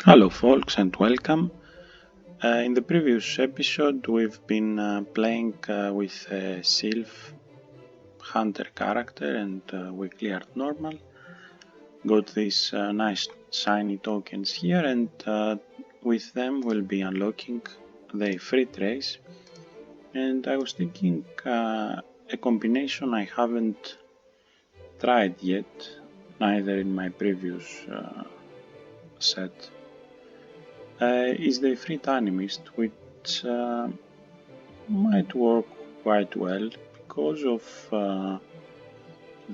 Hello folks and welcome. In the previous episode we've been playing with a Sylph Hunter character and we cleared normal. Got these nice shiny tokens here and with them we'll be unlocking the Ifrit race. And I was thinking a combination I haven't tried yet, neither in my previous set. Is the Ifrit Animist, which might work quite well because of the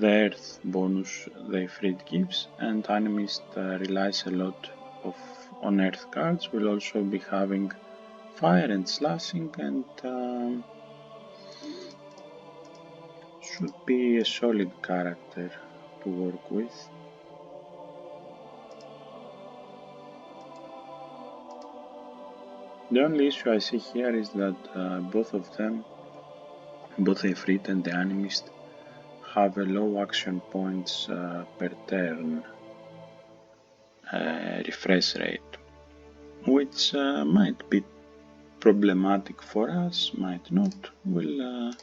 earth bonus the Ifrit gives, and Animist relies a lot on earth cards. We'll also be having fire and slashing, and should be a solid character to work with. The only issue I see here is that both of them, both the Ifrit and the Animist, have a low action points per turn refresh rate, which might be problematic for us, might not. We'll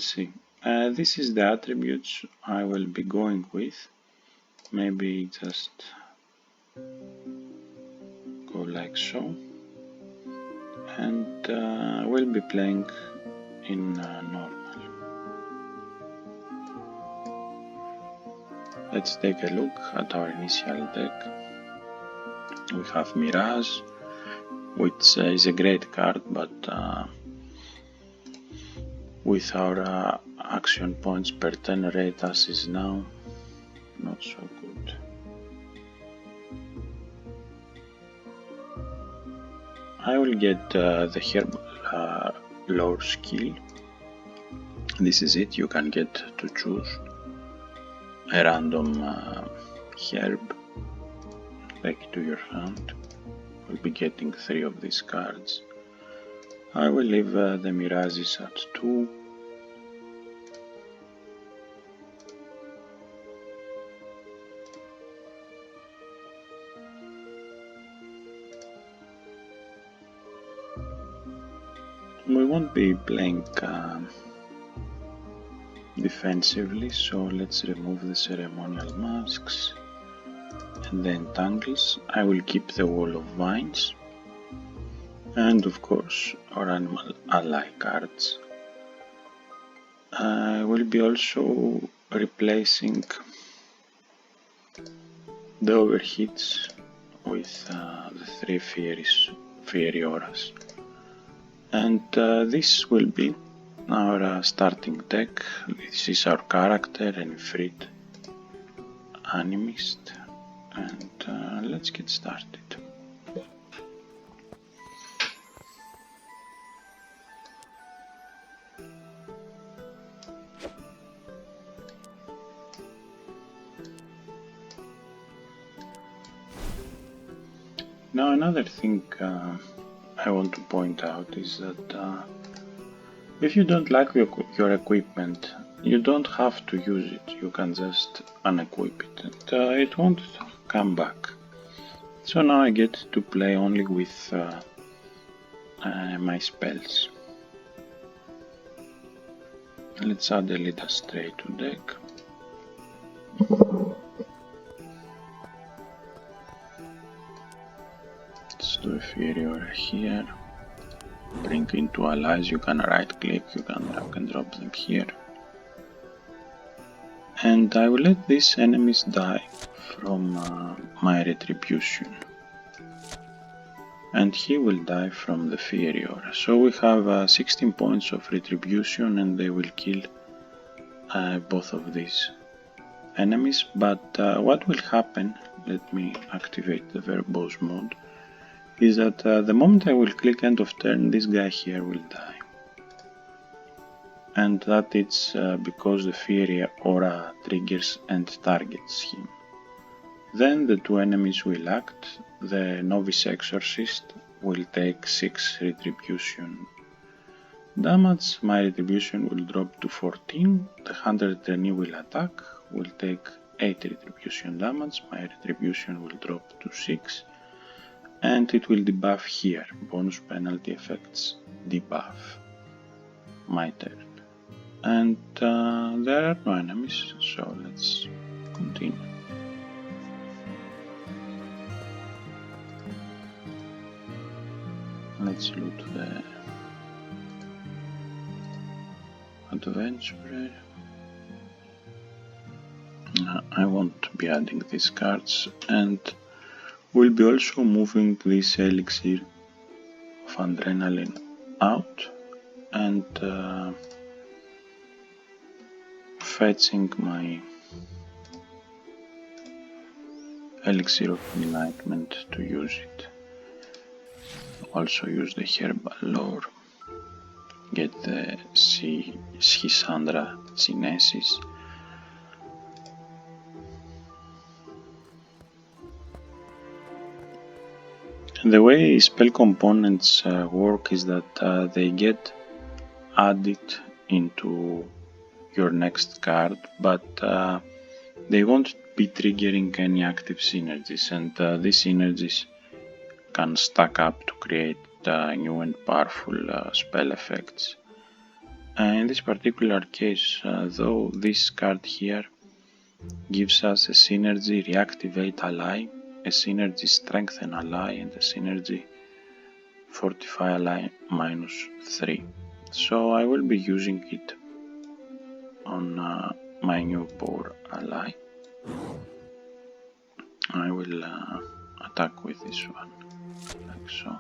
see. This is the attributes I will be going with. Maybe just go like so, and we'll be playing in normal. Let's take a look at our initial deck. We have Mirage, which is a great card, but with our action points per turn rate as is now, not so good. I will get the Herbal Lore skill. This is it, you can get to choose a random herb back to your hand. We'll be getting 3 of these cards. I will leave the Mirages at 2. We won't be playing defensively, so let's remove the ceremonial masks and the entangles. I will keep the wall of vines and of course our animal ally cards. I will be also replacing the overhits with the 3 fiery auras, and this will be our starting deck. This is our character, an Ifrit Animist, and let's get started. Now another thing I want to point out is that if you don't like your equipment, you don't have to use it, you can just unequip it and it won't come back. So now I get to play only with my spells. Let's add a little stray to deck. Let's do a fiery aura here. Bring into allies, you can right click, you can drag and drop them here. And I will let these enemies die from my retribution. And he will die from the fiery aura. So we have 16 points of retribution and they will kill both of these enemies. But what will happen, let me activate the verbose mode, is that the moment I will click end of turn, this guy here will die. And that it's because the fiery aura triggers and targets him. Then the 2 enemies will act. The novice exorcist will take 6 retribution damage. My retribution will drop to 14. The hunter trainee will attack, will take 8 retribution damage, my retribution will drop to 6, and it will debuff here, bonus penalty effects debuff, my turn. And there are no enemies, so let's continue. Let's loot the adventurer. I won't be adding these cards, and we'll be also moving this elixir of adrenaline out and fetching my elixir of enlightenment to use it. Also use the herbal lore, get the Schisandra Chinesis. The way spell components work is that they get added into your next card, but they won't be triggering any active synergies, and these synergies can stack up to create new and powerful spell effects. In this particular case, though, this card here gives us a synergy reactivate ally, a synergy strengthen ally, and a synergy fortify ally -3. So I will be using it on my new boar ally. I will attack with this one, like so.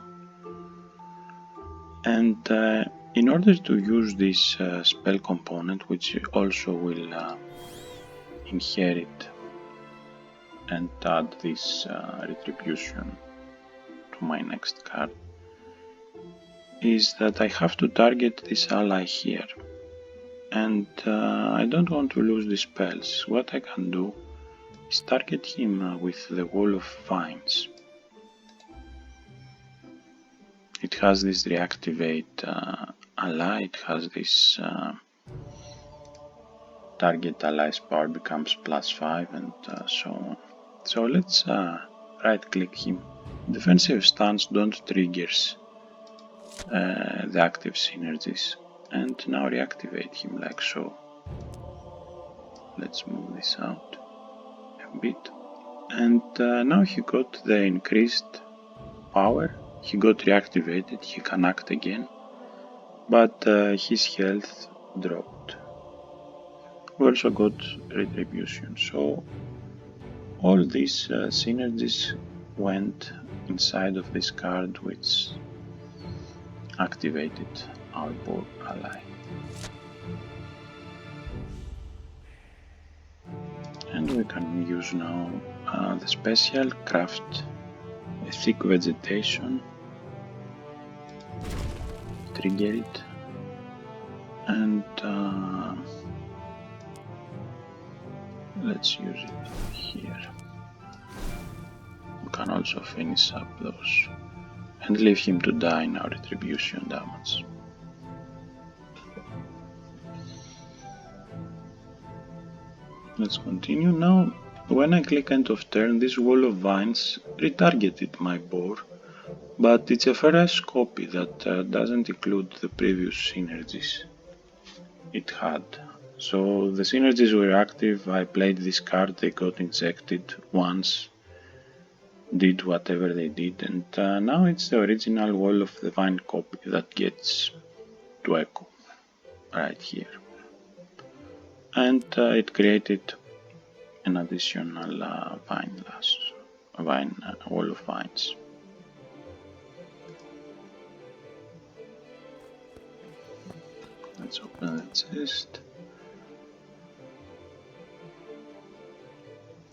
And in order to use this spell component, which also will inherit and add this retribution to my next card, is that I have to target this ally here. And I don't want to lose the spells. What I can do is target him with the Wall of Vines. It has this reactivate ally, it has this target ally's power becomes +5 and so on. So let's right click him. Defensive stance don't triggers the active synergies, and now reactivate him like so. Let's move this out a bit, and now he got the increased power. He got reactivated, he can act again, but his health dropped. We also got retribution, so all these synergies went inside of this card, which activated our boar ally. And we can use now the special craft a thick vegetation, trigger it, and let's use it here. We can also finish up those and leave him to die in our retribution damage. Let's continue now. When I click end of turn, this wall of vines retargeted my boar, but it's a fresh copy that doesn't include the previous synergies it had. So the synergies were active, I played this card, they got injected once, did whatever they did, and now it's the original Wall of the Vine copy that gets to echo right here. And it created an additional wall of vines. Let's open the chest.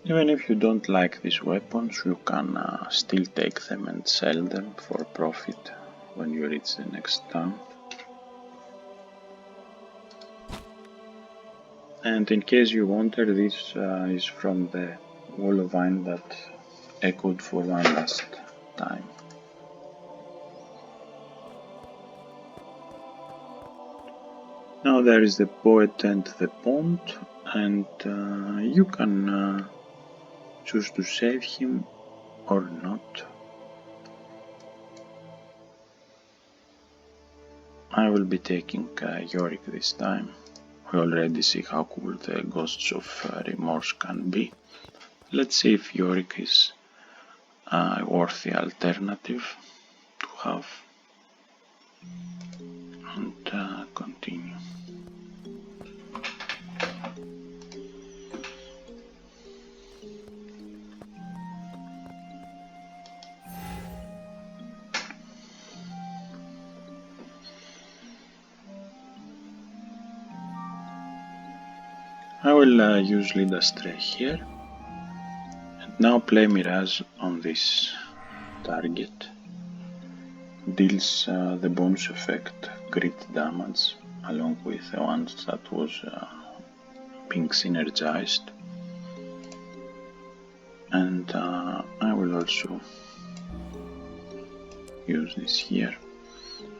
Even if you don't like these weapons, you can still take them and sell them for profit when you reach the next town. And in case you wonder, this is from the wall of vine that echoed for one last time. Now there is the poet and the pond. and you can choose to save him or not. I will be taking Yorick this time. We already see how cool the Ghosts of Remorse can be. Let's see if Yorick is a worthy alternative to have, and continue. I will use Lead Astray here, and now play Mirage on this target. Deals the bonus effect crit damage along with the ones that was being synergized, and I will also use this here.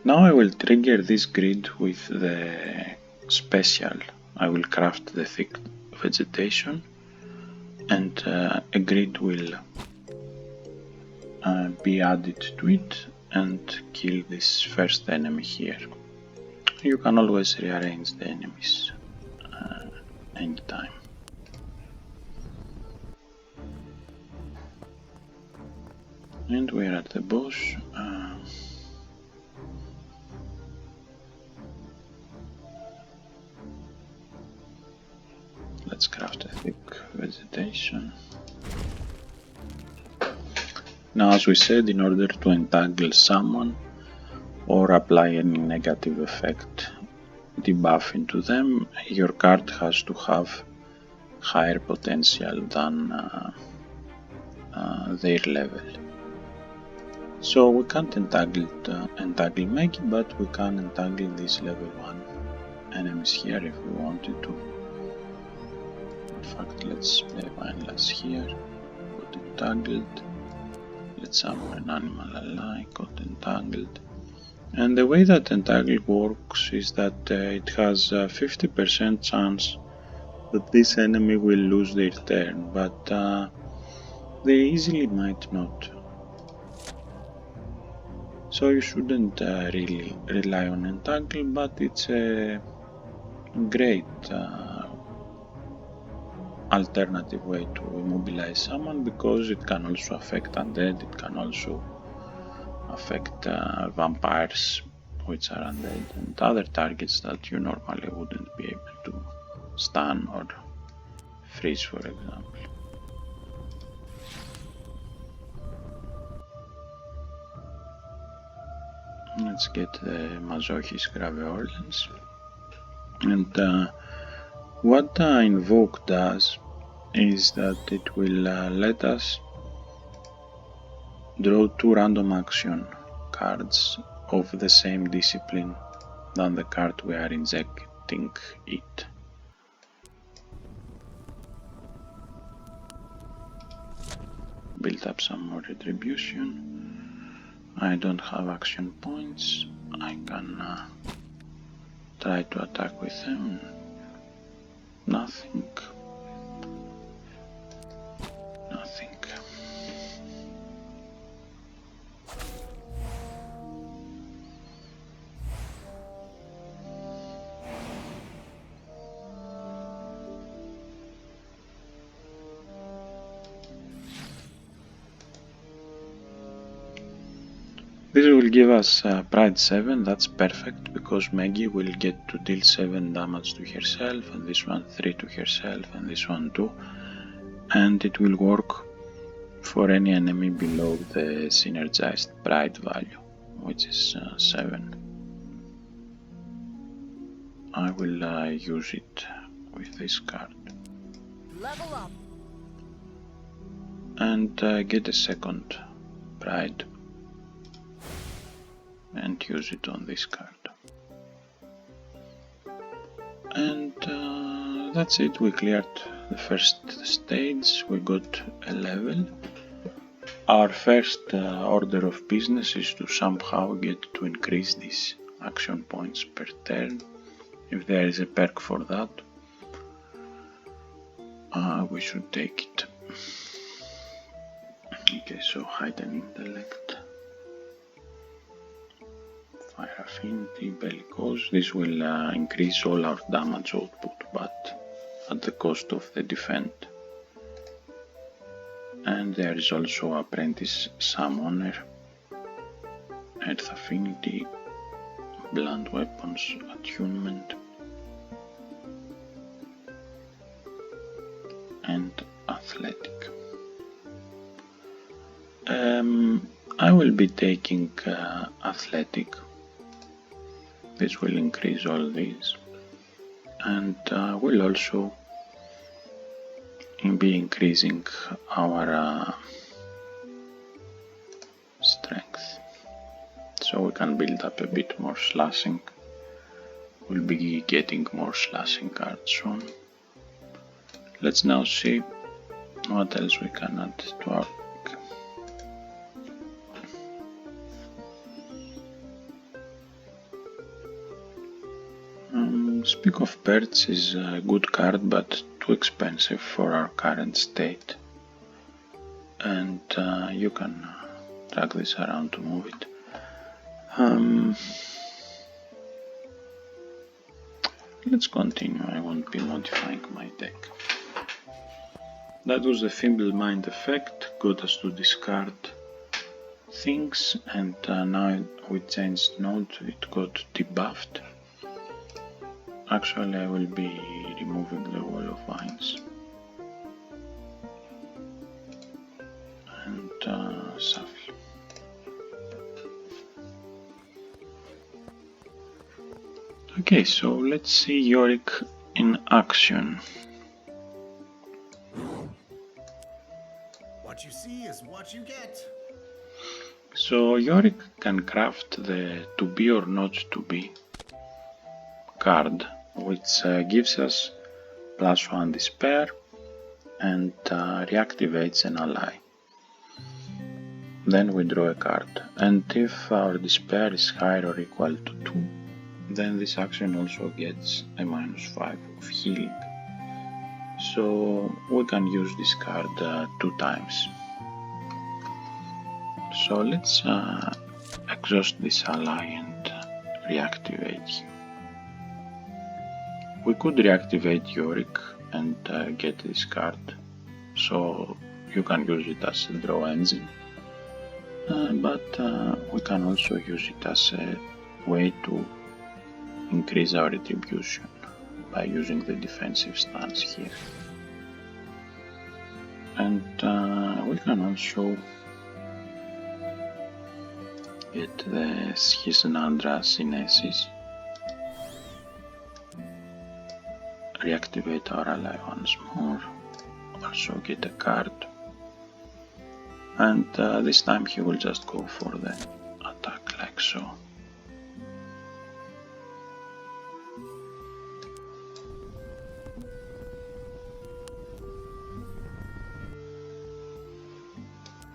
Now I will trigger this grid with the special. I will craft the thick vegetation, and a grid will be added to it and kill this first enemy here. You can always rearrange the enemies anytime. And we are at the boss. Let's craft a thick vegetation. Now, as we said, in order to entangle someone or apply any negative effect debuff into them, your card has to have higher potential than their level. So we can't entangle Maggie, but we can entangle these level 1 enemies here if we wanted to. In fact, let's play Mindless here, got entangled. Let's summon an animal ally, got entangled. And the way that entangle works is that it has a 50% chance that this enemy will lose their turn, but they easily might not. So you shouldn't really rely on entangle, but it's a great alternative way to immobilize someone, because it can also affect undead, it can also affect vampires, which are undead, and other targets that you normally wouldn't be able to stun or freeze, for example. Let's get the Masochist Graveolens. And what Invoke does is that it will let us draw 2 random action cards of the same discipline than the card we are injecting it. Build up some more retribution. I don't have action points. I can try to attack with them. Nothing. Nothing. This will give us Pride 7, that's perfect, because Maggie will get to deal 7 damage to herself, and this one 3 to herself, and this one 2, and it will work for any enemy below the synergized Pride value, which is 7. I will use it with this card. Level up. And get a second Pride and use it on this card. And that's it, we cleared the first stage, we got a level. Our first order of business is to somehow get to increase these action points per turn, if there is a perk for that. we should take it. Okay, so height and intellect, fire affinity, bellicose. This will increase all our damage output, but at the cost of the defend. And there is also apprentice summoner, earth affinity, blunt weapons, attunement, and athletic. I will be taking athletic. This will increase all these, and will also be increasing our strength, so we can build up a bit more slashing. We'll be getting more slashing cards soon. Let's now see what else we can add to our deck. Speak of Birds is a good card, but too expensive for our current state, and you can drag this around to move it. Let's continue. I won't be modifying my deck. That was the Feeble Mind effect, got us to discard things, and now we changed node, it got debuffed. Actually, I will be removing the Wall of Vines and shuffle. Okay, so let's see Yorick in action. What you see is what you get. So Yorick can craft the to be or not to be card, which gives us +1 despair and reactivates an ally. Then we draw a card, and if our despair is higher or equal to 2, then this action also gets a -5 of healing. So we can use this card 2 times. So let's exhaust this ally and reactivate him. We could reactivate Yorick and get this card, so you can use it as a draw engine, but we can also use it as a way to increase our retribution by using the defensive stance here. And we can also get his Nandra Synesis, reactivate our ally once more, also get a card, and this time he will just go for the attack like so.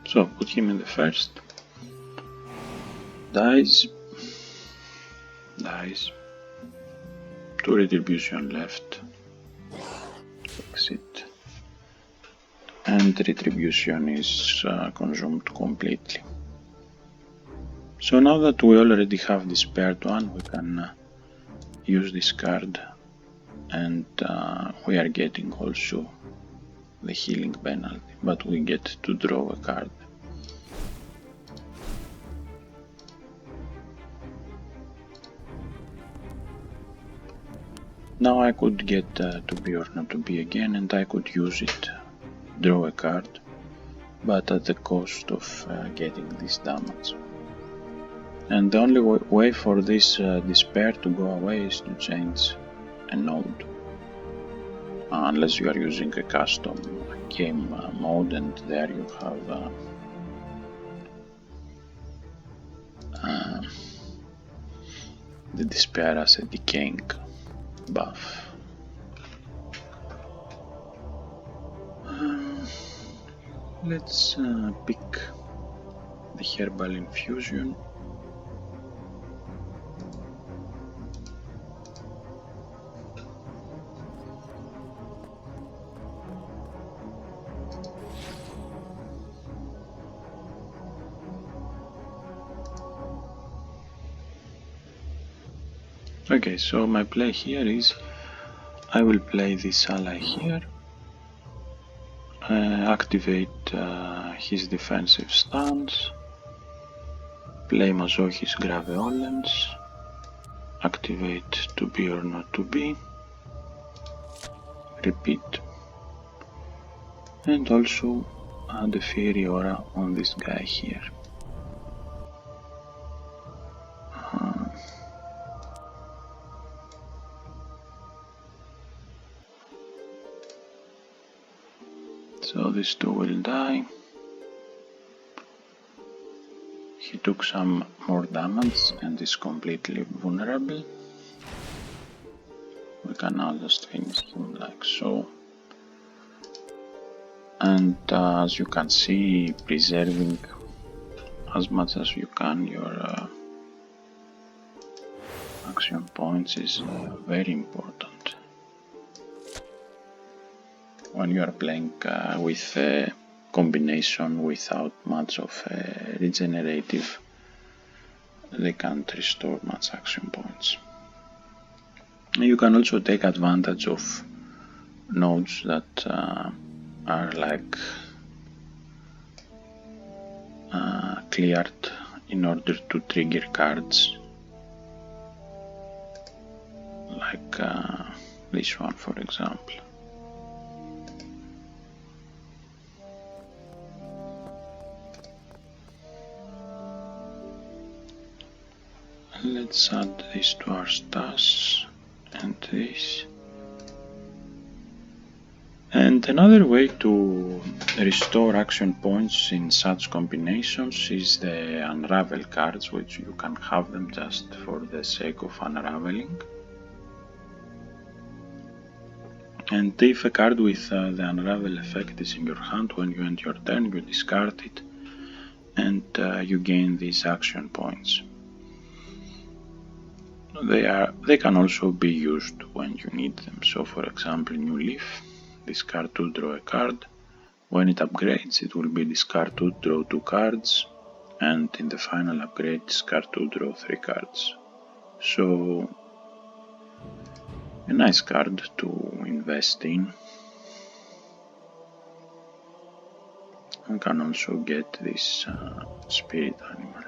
So put him in the first, dies, 2 retribution left, exit, and retribution is consumed completely. So now that we already have despaired 1, we can use this card, and we are getting also the healing penalty, but we get to draw a card. Now I could get to be or not to be again, and I could use it, draw a card, but at the cost of getting this damage. And the only way for this despair to go away is to change a node. Unless you are using a custom game mode, and there you have the despair as a decaying buff. Let's pick the herbal infusion. Okay, so my play here is I will play this ally here, activate his defensive stance, play Mazochis Graveolens, activate to be or not to be, repeat, and also add a Fairy Aura on this guy here. So these two will die. He took some more damage and is completely vulnerable. We can now just finish him like so. And as you can see, preserving as much as you can your action points is very important when you are playing with a combination without much of a regenerative. They can't restore much action points. You can also take advantage of nodes that are like cleared in order to trigger cards, like this one for example. Let's add this to our stash and this. And another way to restore action points in such combinations is the unravel cards, which you can have them just for the sake of unraveling. And if a card with the unravel effect is in your hand, when you end your turn, you discard it and you gain these action points. They can also be used when you need them. So for example, New Leaf, discard 2, draw a card. When it upgrades, it will be discard 2, draw 2 cards, and in the final upgrade, discard 2, draw 3 cards. So a nice card to invest in. We can also get this spirit animal.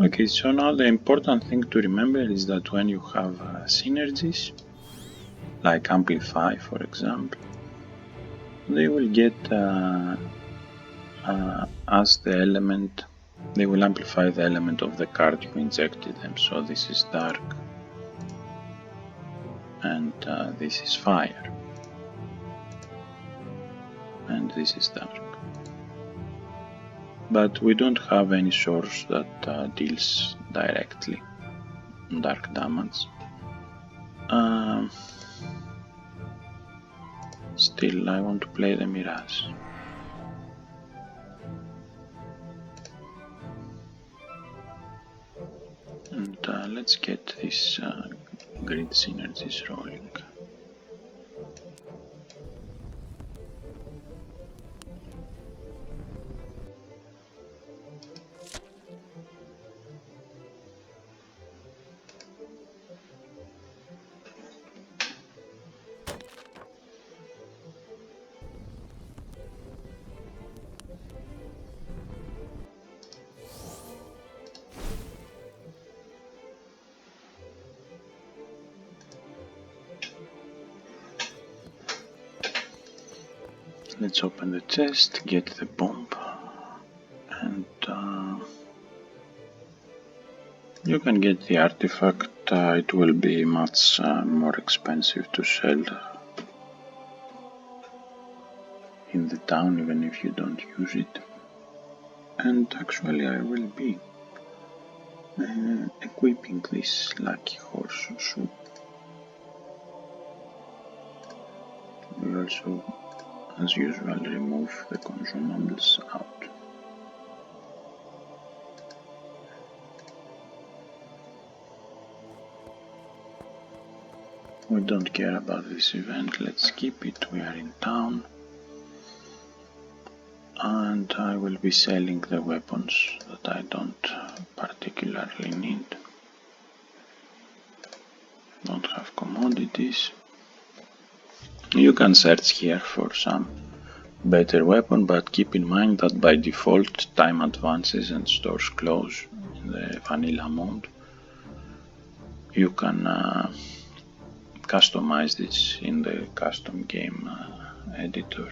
Okay, so now the important thing to remember is that when you have synergies, like Amplify for example, they will get as the element, they will amplify the element of the card you injected them. So this is dark and this is fire and this is dark. But we don't have any source that deals directly dark damage. Still, I want to play the Mirage. And let's get this grid synergies rolling. Let's open the chest, get the bomb, and you can get the artifact. It will be much more expensive to sell in the town, even if you don't use it. And actually I will be equipping this lucky horse soon. We also, as usual, remove the consumables out. We don't care about this event, let's skip it, we are in town. And I will be selling the weapons that I don't particularly need. Don't have commodities. You can search here for some better weapon, but keep in mind that by default time advances and stores close in the vanilla mode. You can customize this in the custom game editor.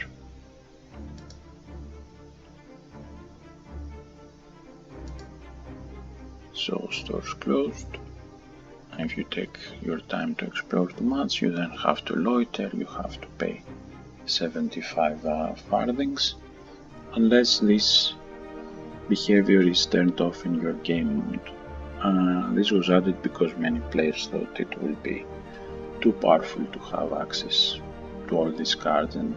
So stores closed. If you take your time to explore too much, you then have to loiter, you have to pay 75 farthings, unless this behavior is turned off in your game mode. This was added because many players thought it would be too powerful to have access to all these cards and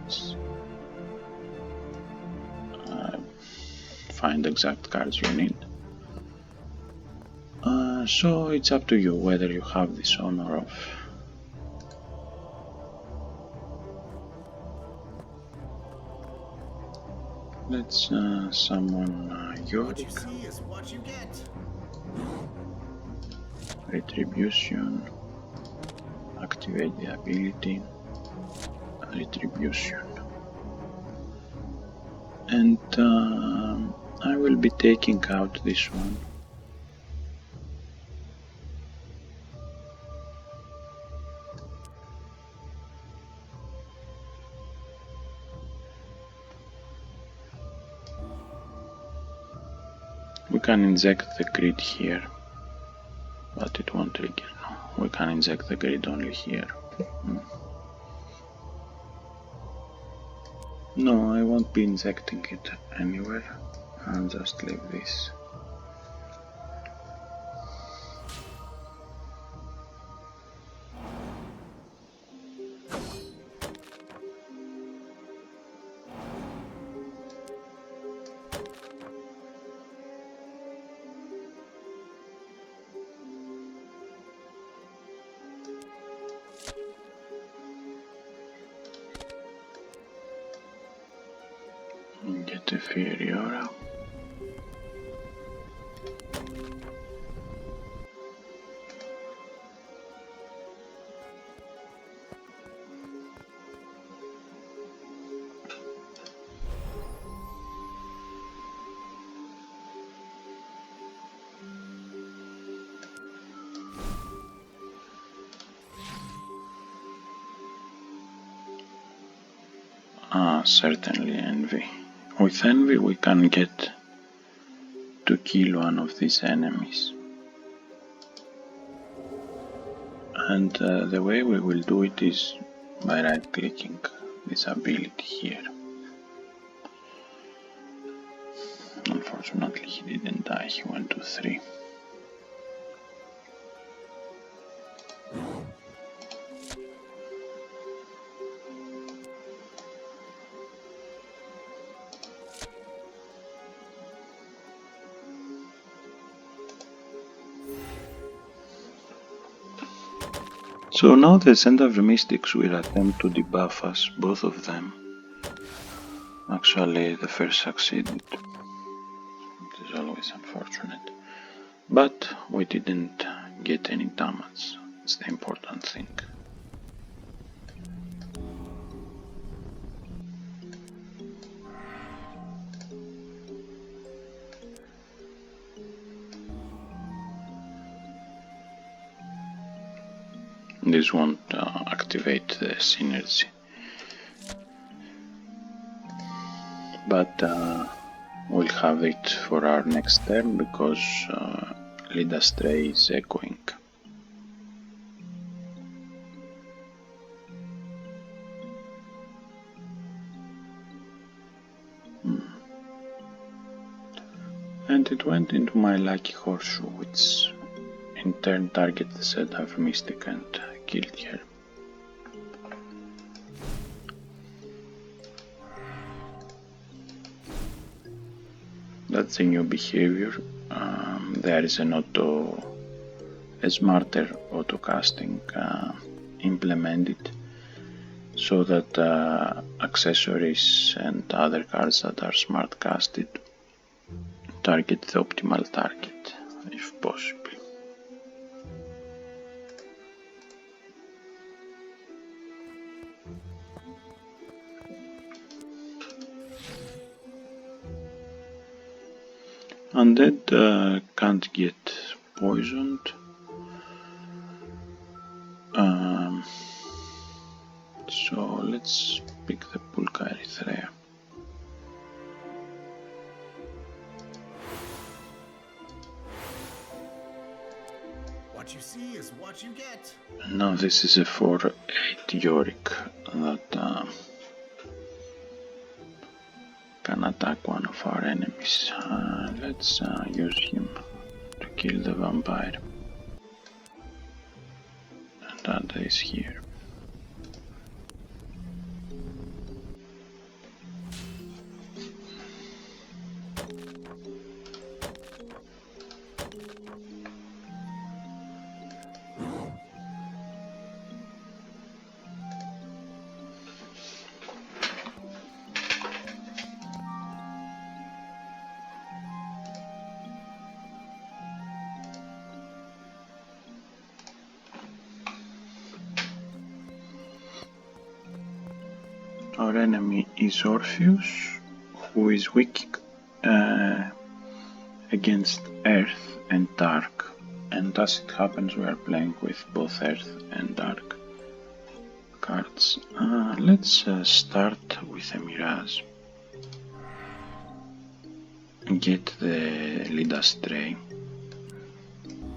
find exact cards you need. So it's up to you whether you have this on or off. Let's summon Yorick. What you see is what you get. Retribution. Activate the ability. Retribution. And I will be taking out this one. We can inject the grid here, but it won't trigger. No, we can inject the grid only here. No, I won't be injecting it anywhere. I'll just leave this. Get a Furiora. Certainly Envy. With Envy we can get to kill one of these enemies. And the way we will do it is by right clicking this ability here. Unfortunately he didn't die, he went to 3. So now the Center of the Mystics will attempt to debuff us, both of them. Actually, the first succeeded. It is always unfortunate. But we didn't get any damage. It's the important thing. This won't activate the synergy. But we'll have it for our next turn because Lead Astray is echoing. And it went into my lucky horseshoe, which in turn targeted the Center of Mystic and killed her. That's a new behavior. There is a smarter auto casting implemented so that accessories and other cards that are smart casted target the optimal target if possible. Undead can't get poisoned. So let's pick the Pulka Erythrea. What you see is what you get. Now this is a 4/8 Yorick that can attack one of our enemies. Let's use him to kill the vampire. And Ada is here. Our enemy is Orpheus, who is weak against Earth and Dark, and as it happens we are playing with both Earth and Dark cards. Let's start with a Mirage. Get the lead astray,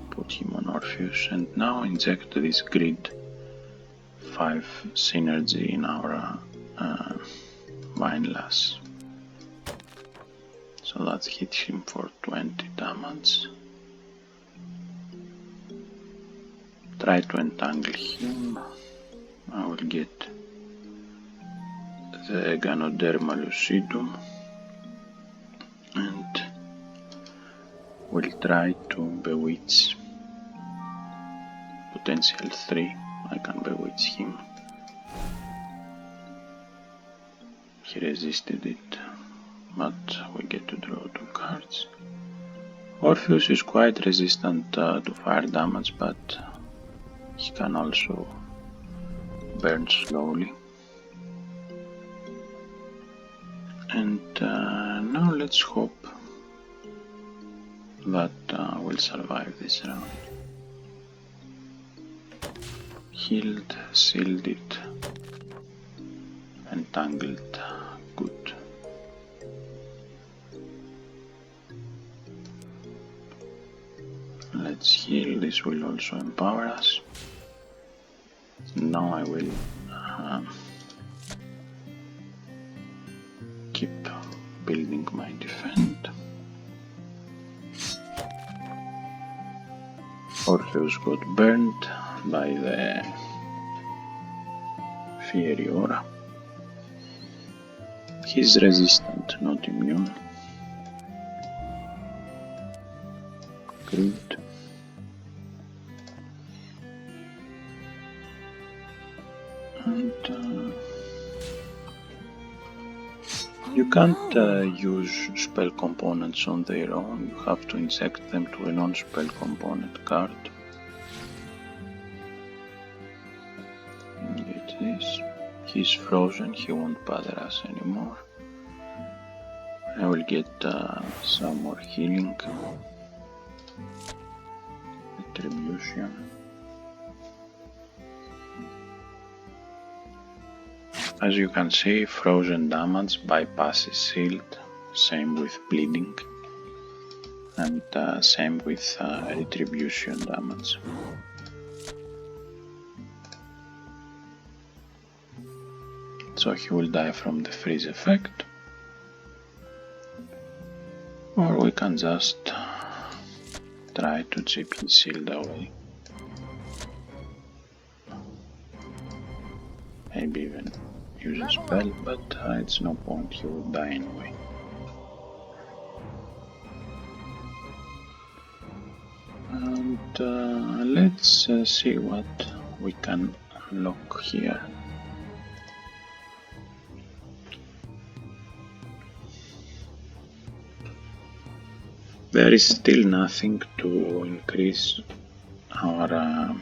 put him on Orpheus, and now inject this grid 5 synergy in our Vinelass. So that hits him for 20 damage. Try to entangle him. I will get the Ganoderma lucidum and will try to bewitch. Potential 3, I can bewitch him. He resisted it, but we get to draw 2 cards. Orpheus is quite resistant to fire damage, but he can also burn slowly. And now let's hope that we'll survive this round. Healed, shielded, entangled, good. Let's heal, this will also empower us. Now I will keep building my defend. Orpheus got burned by the Fiery Aura. He's resistant, not immune. Good. And you can't use spell components on their own, you have to inject them to a non-spell component card. Get this. He's frozen, he won't bother us anymore. I will get some more healing. Retribution. As you can see, frozen damage bypasses shield, same with bleeding, and same with retribution damage. So he will die from the freeze effect, or we can just try to chip his shield away. Maybe even use a spell, but it's no point, he will die anyway. And let's see what we can lock here. There is still nothing to increase our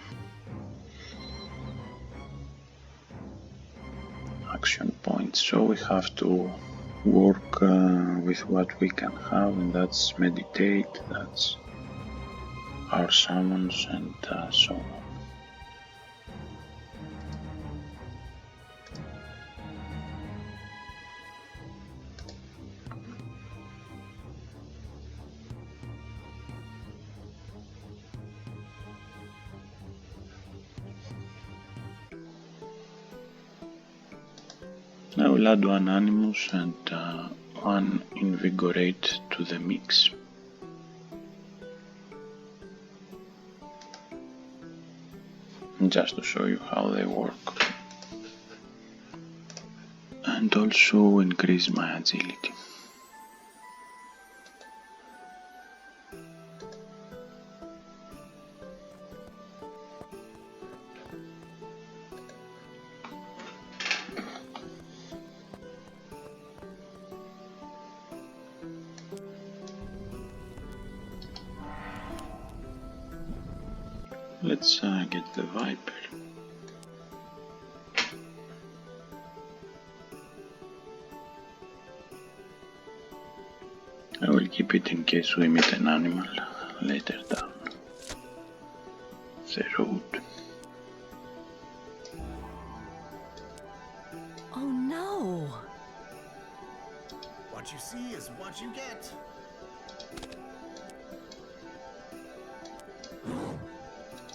action points, so we have to work with what we can have, and that's meditate, that's our summons, and so on. I will add one Animus and one Invigorate to the mix. Just to show you how they work. And also increase my agility. Let's get the Viper. I will keep it in case we meet an animal later down the road. Oh no! What you see is what you get.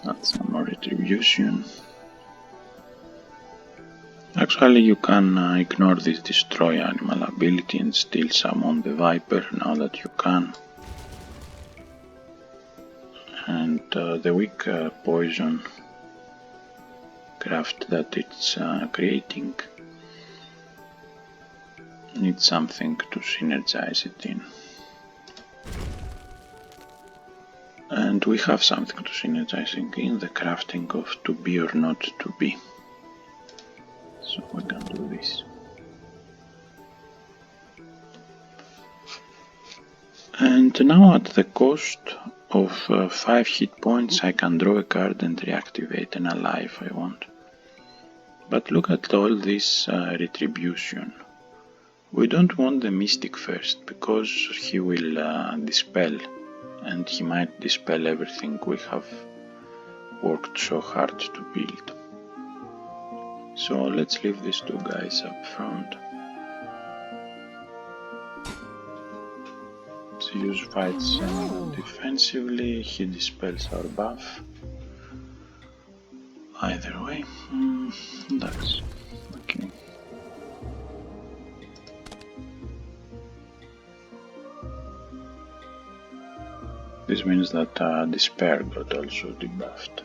That's some more retribution. Actually, you can ignore this destroy animal ability and still summon the Viper now that you can. And the weak poison craft that it's creating needs something to synergize it in. And we have something to synergizing in the crafting of to be or not to be. So we can do this. And now at the cost of 5 hit points I can draw a card and reactivate an ally if I want. But look at all this retribution. We don't want the Mystic first, because he will dispel, and he might dispel everything we have worked so hard to build. So let's leave these two guys up front. Zeus fights defensively, he dispels our buff. Either way, that's okay. This means that Despair got also debuffed.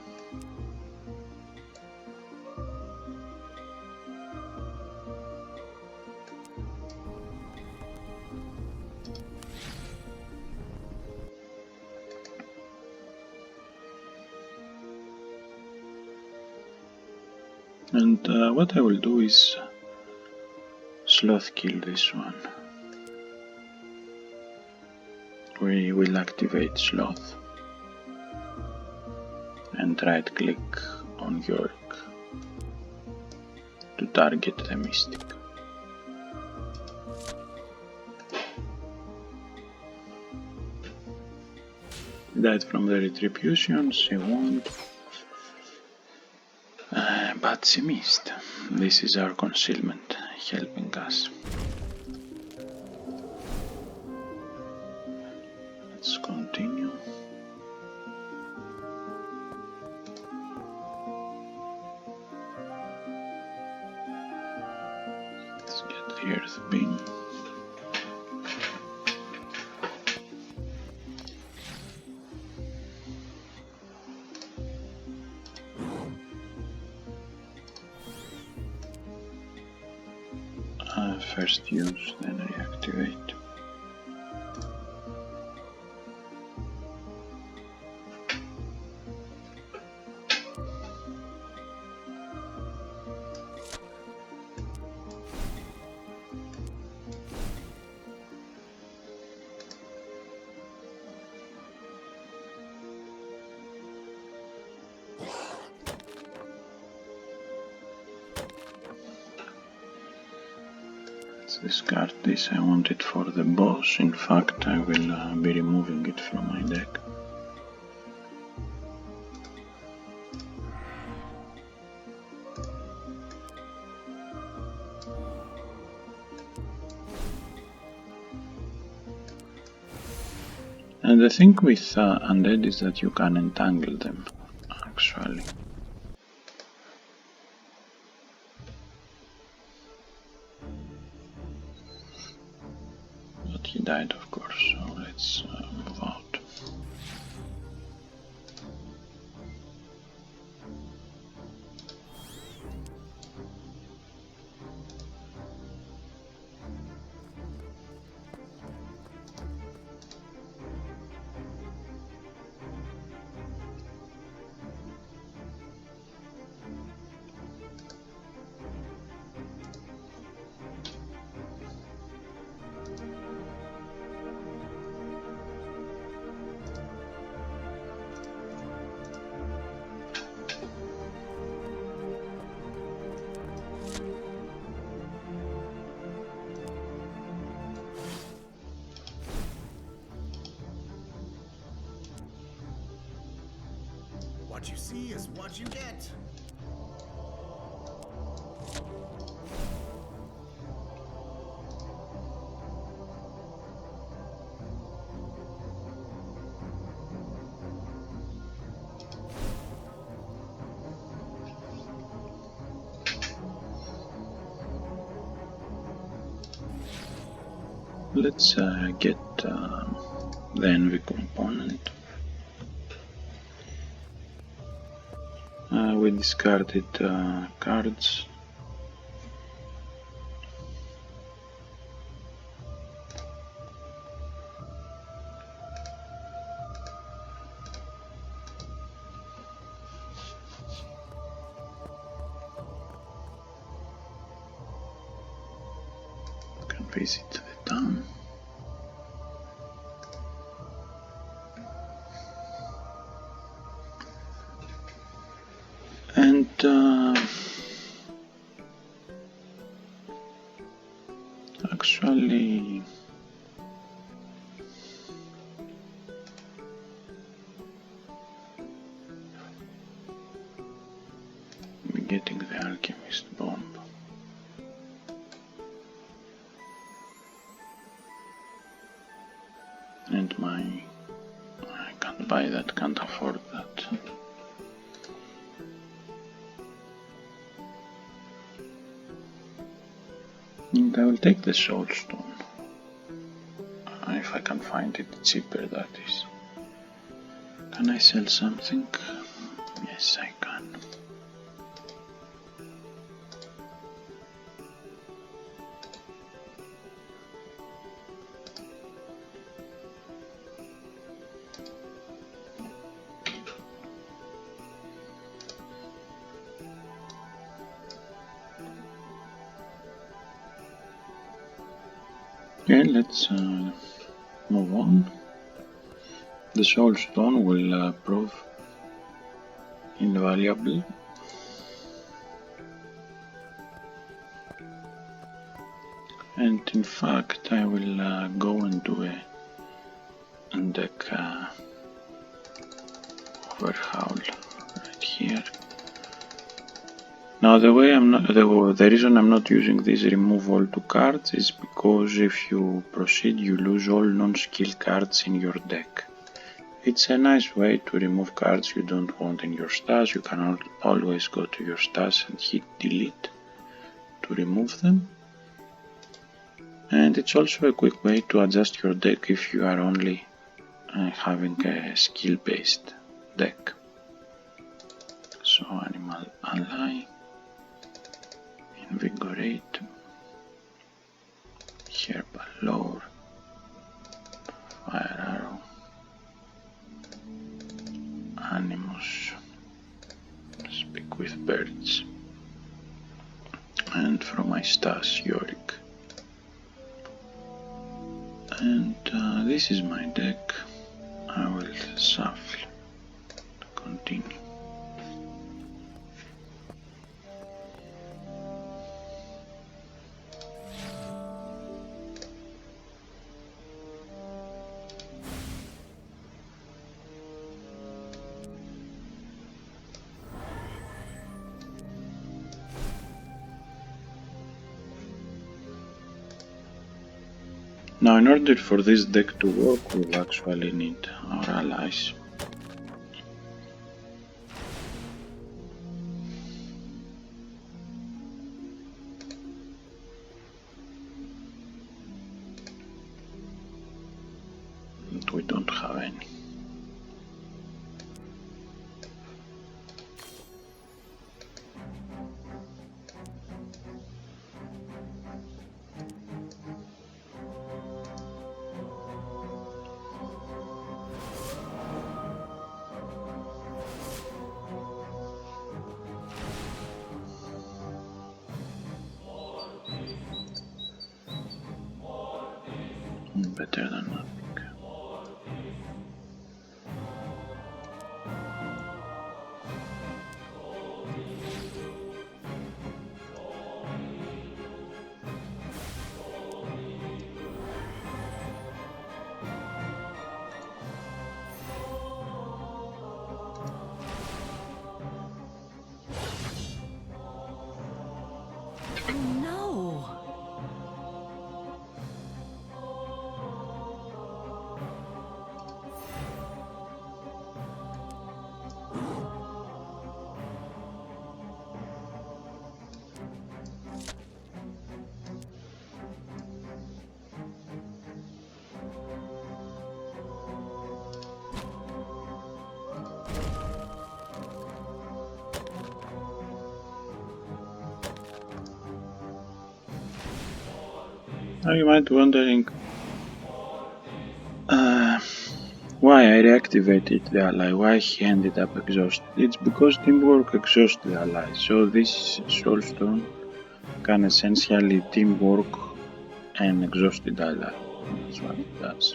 And what I will do is sloth kill this one. We will activate sloth and right click on Yorick to target the Mystic. Died from the retribution, she won't. But she missed. This is our concealment helping us. Let's continue. Let's get the earth beam. First use, then reactivate. Let's discard this. I want it for the boss. In fact, I will be removing it from my deck. And the thing with undead is that you can entangle them, actually. But he died, of course, so let's move out. What you see is what you get. Let's get the envy component. We discarded cards. Can visit the town. And actually I'm getting the alchemist bomb. And I can't buy that, can't afford that. And I will take the soul stone. If I can find it cheaper, that is. Can I sell something? Yes, I can. Okay, let's move on. The soul stone will prove invaluable. And in fact, I will go and do a deck overhaul right here. Now the reason I'm not using this remove all 2 cards is because if you proceed you lose all non-skill cards in your deck. It's a nice way to remove cards you don't want in your stash. You can always go to your stash and hit delete to remove them. And it's also a quick way to adjust your deck if you are only having a skill based deck. So animal ally, invigorate, herbal lore, fire arrow, animus, speak with birds, and from my stash Yorick. And this is my deck. I will shuffle to continue. Now, in order for this deck to work, we actually need our allies. And we don't have any. Better than nothing. No. Now you might be wondering why I reactivated the ally, why he ended up exhausted. It's because teamwork exhausts the ally, so this soulstone can essentially teamwork an exhausted ally. That's what it does.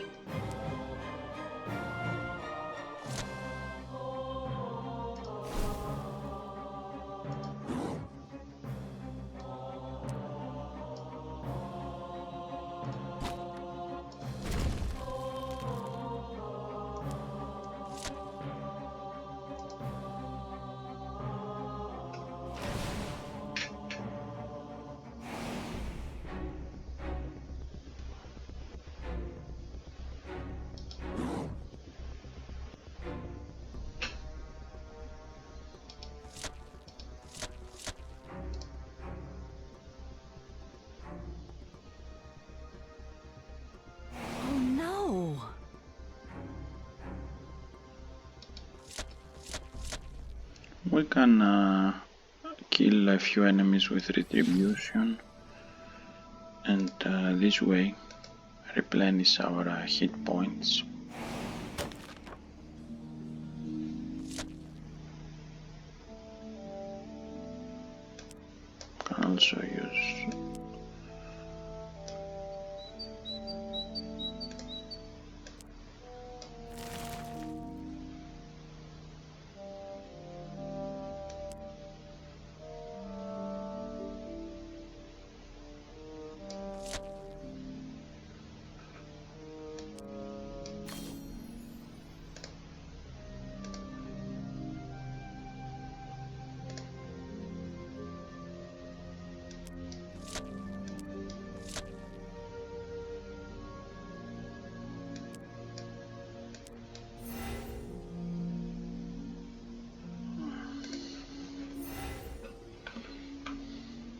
Oh no. We can kill a few enemies with retribution and this way replenish our hit points. Can also use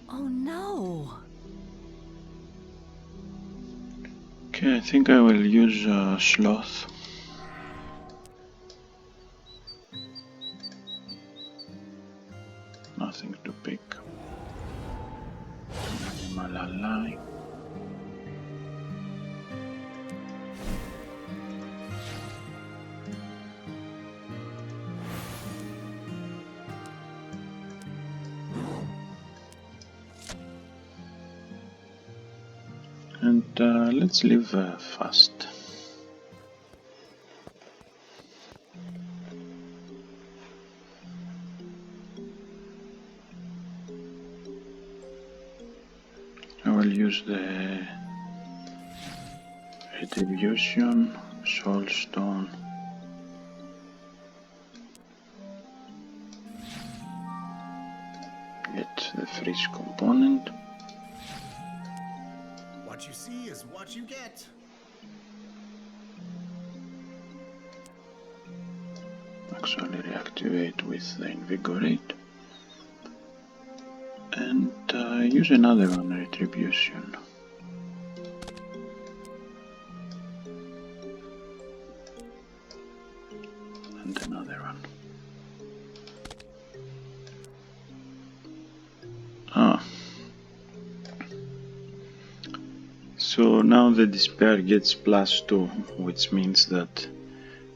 Oh no. Okay, I think I will use Sloth. Nothing to pick. Animal ally. And let's leave fast. I will use the retribution, soulstone. Get the freeze component. What you see see is what you get. Actually reactivate with the invigorate and use another one, retribution. And another one. So now the despair gets +2, which means that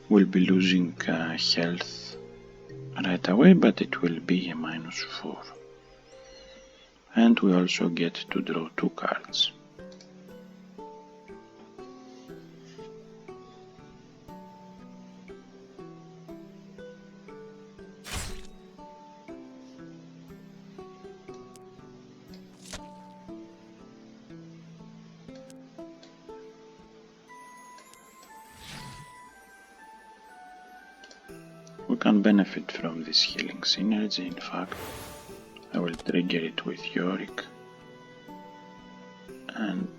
we'll be losing health right away, but it will be a -4. And we also get to draw 2 cards. We can benefit from this healing synergy. In fact, I will trigger it with Yorick, and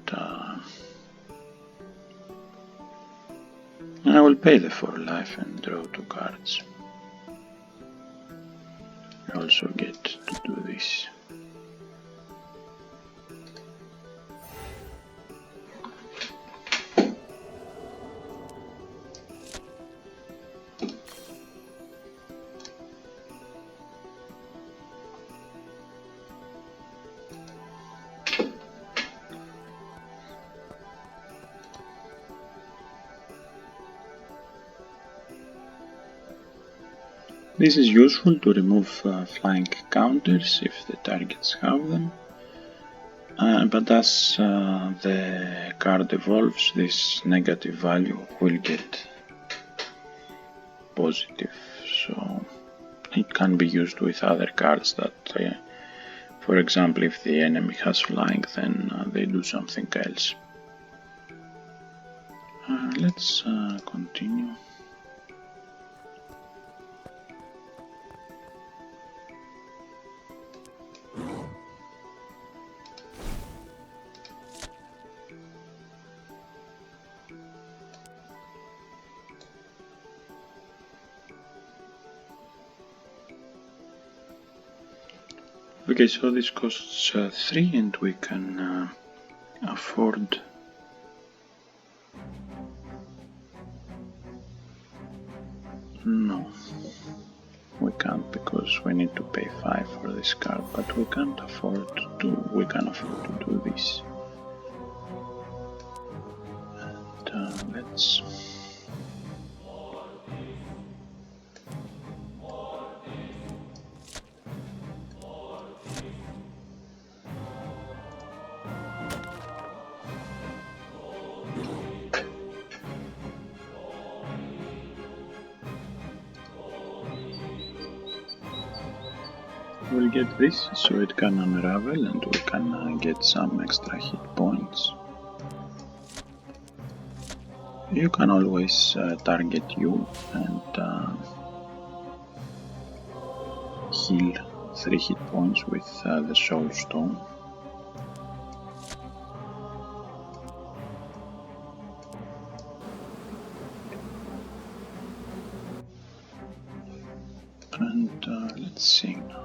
I will pay the 4 life and draw 2 cards. I also get to do this. This is useful to remove flying counters if the targets have them, but as the card evolves, this negative value will get positive, so it can be used with other cards that, for example, if the enemy has flying, then they do something else. Let's continue. Okay, so this costs 3 and we can afford no, we can't because we need to pay 5 for this card, but we can afford to do this. And let's we'll get this so it can unravel and we can get some extra hit points. You can always target you and heal 3 hit points with the Soul Stone. And let's see now.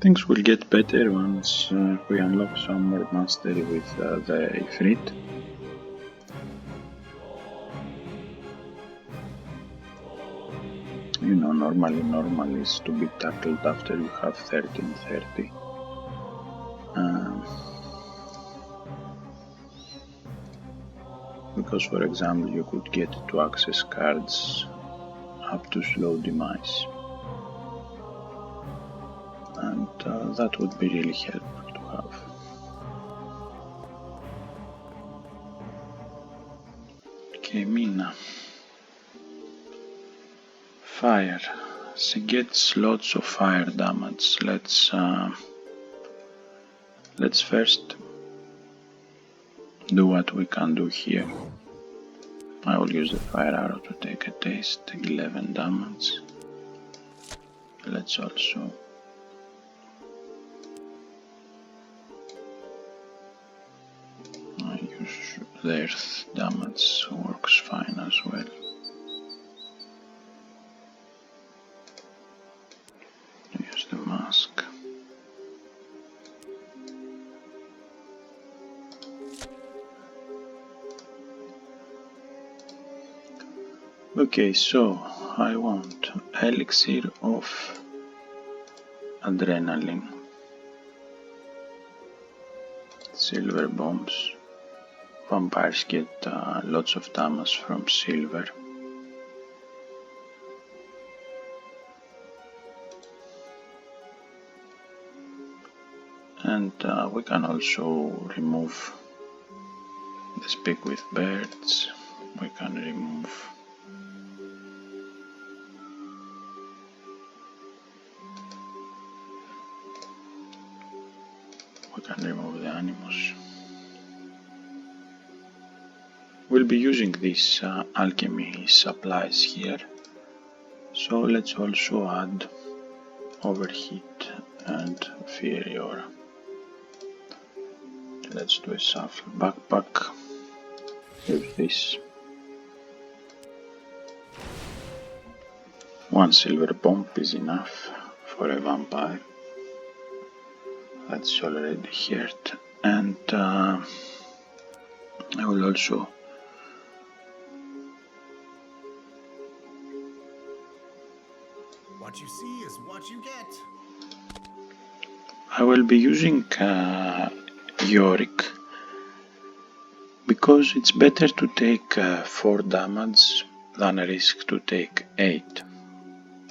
Things will get better once we unlock some more mastery with the Ifrit. You know, normally is to be tackled after you have 1330. Because, for example, you could get to access cards up to slow demise. And that would be really helpful to have. Okay, Mina. Fire. She gets lots of fire damage. Let's Let's first do what we can do here. I will use the fire arrow to take a taste, 11 damage. Let's also use the earth damage, works fine as well. Use the mask. Okay, so I want elixir of adrenaline, silver bombs. Vampires get lots of damage from silver. And we can also remove the speak with birds. We can remove the Animist. We'll be using these alchemy supplies here, so let's also add overheat and fiery aura. Let's do a shuffle backpack with this. 1 silver bomb is enough for a vampire. That's already hurt, and I will also What you see is what you get. I will be using Yorick because it's better to take 4 damage than risk to take 8,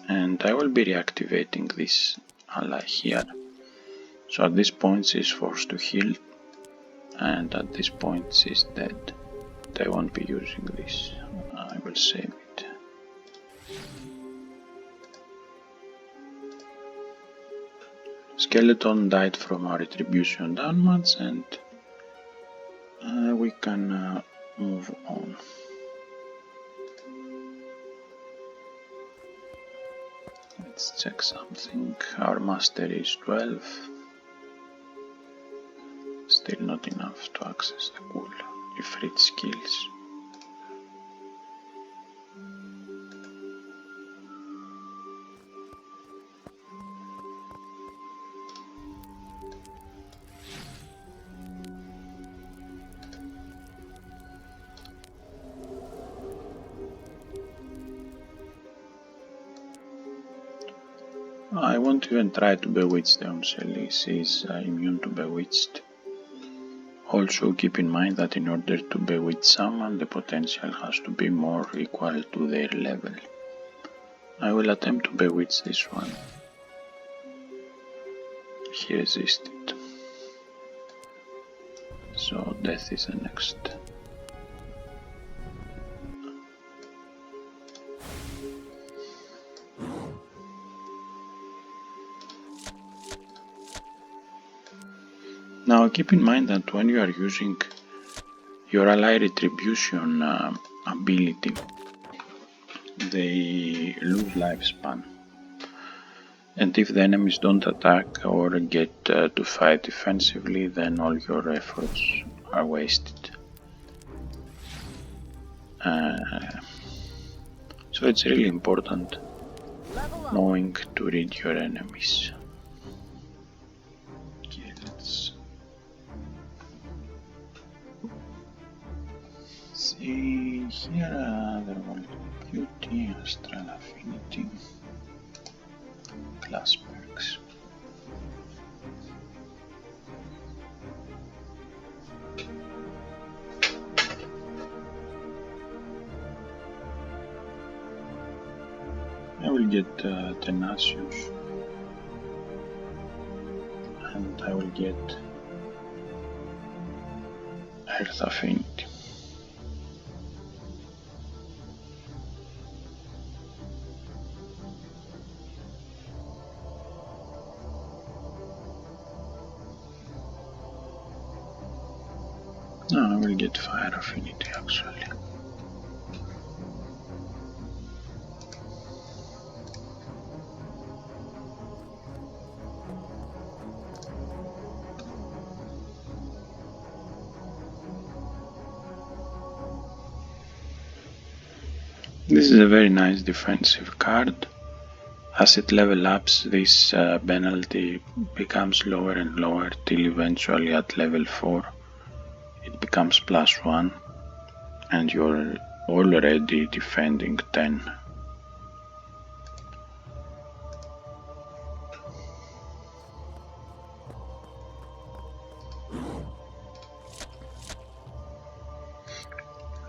and I will be reactivating this ally here. So at this point she's forced to heal, and at this point she's dead. I won't be using this. I will save it. Skeleton died from our retribution damage, and we can move on. Let's check something. Our mastery is 12. Still not enough to access the cool Ifrit skills. I won't even try to bewitch the Omseli, she is immune to bewitched. Also keep in mind that in order to bewitch someone, the potential has to be more equal to their level. I will attempt to bewitch this one. He resisted. So death is the next. Now keep in mind that when you are using your ally retribution ability, they lose lifespan, and if the enemies don't attack or get to fight defensively, then all your efforts are wasted. So it's really important knowing to read your enemies. Okay, let's see here. There will be beauty, astral affinity, class perks. I will get Tenacious, and I will get Earth Affinity. get fire affinity actually. This is a very nice defensive card. As it level ups, this penalty becomes lower and lower till eventually at level 4 it becomes +1 and you're already defending 10.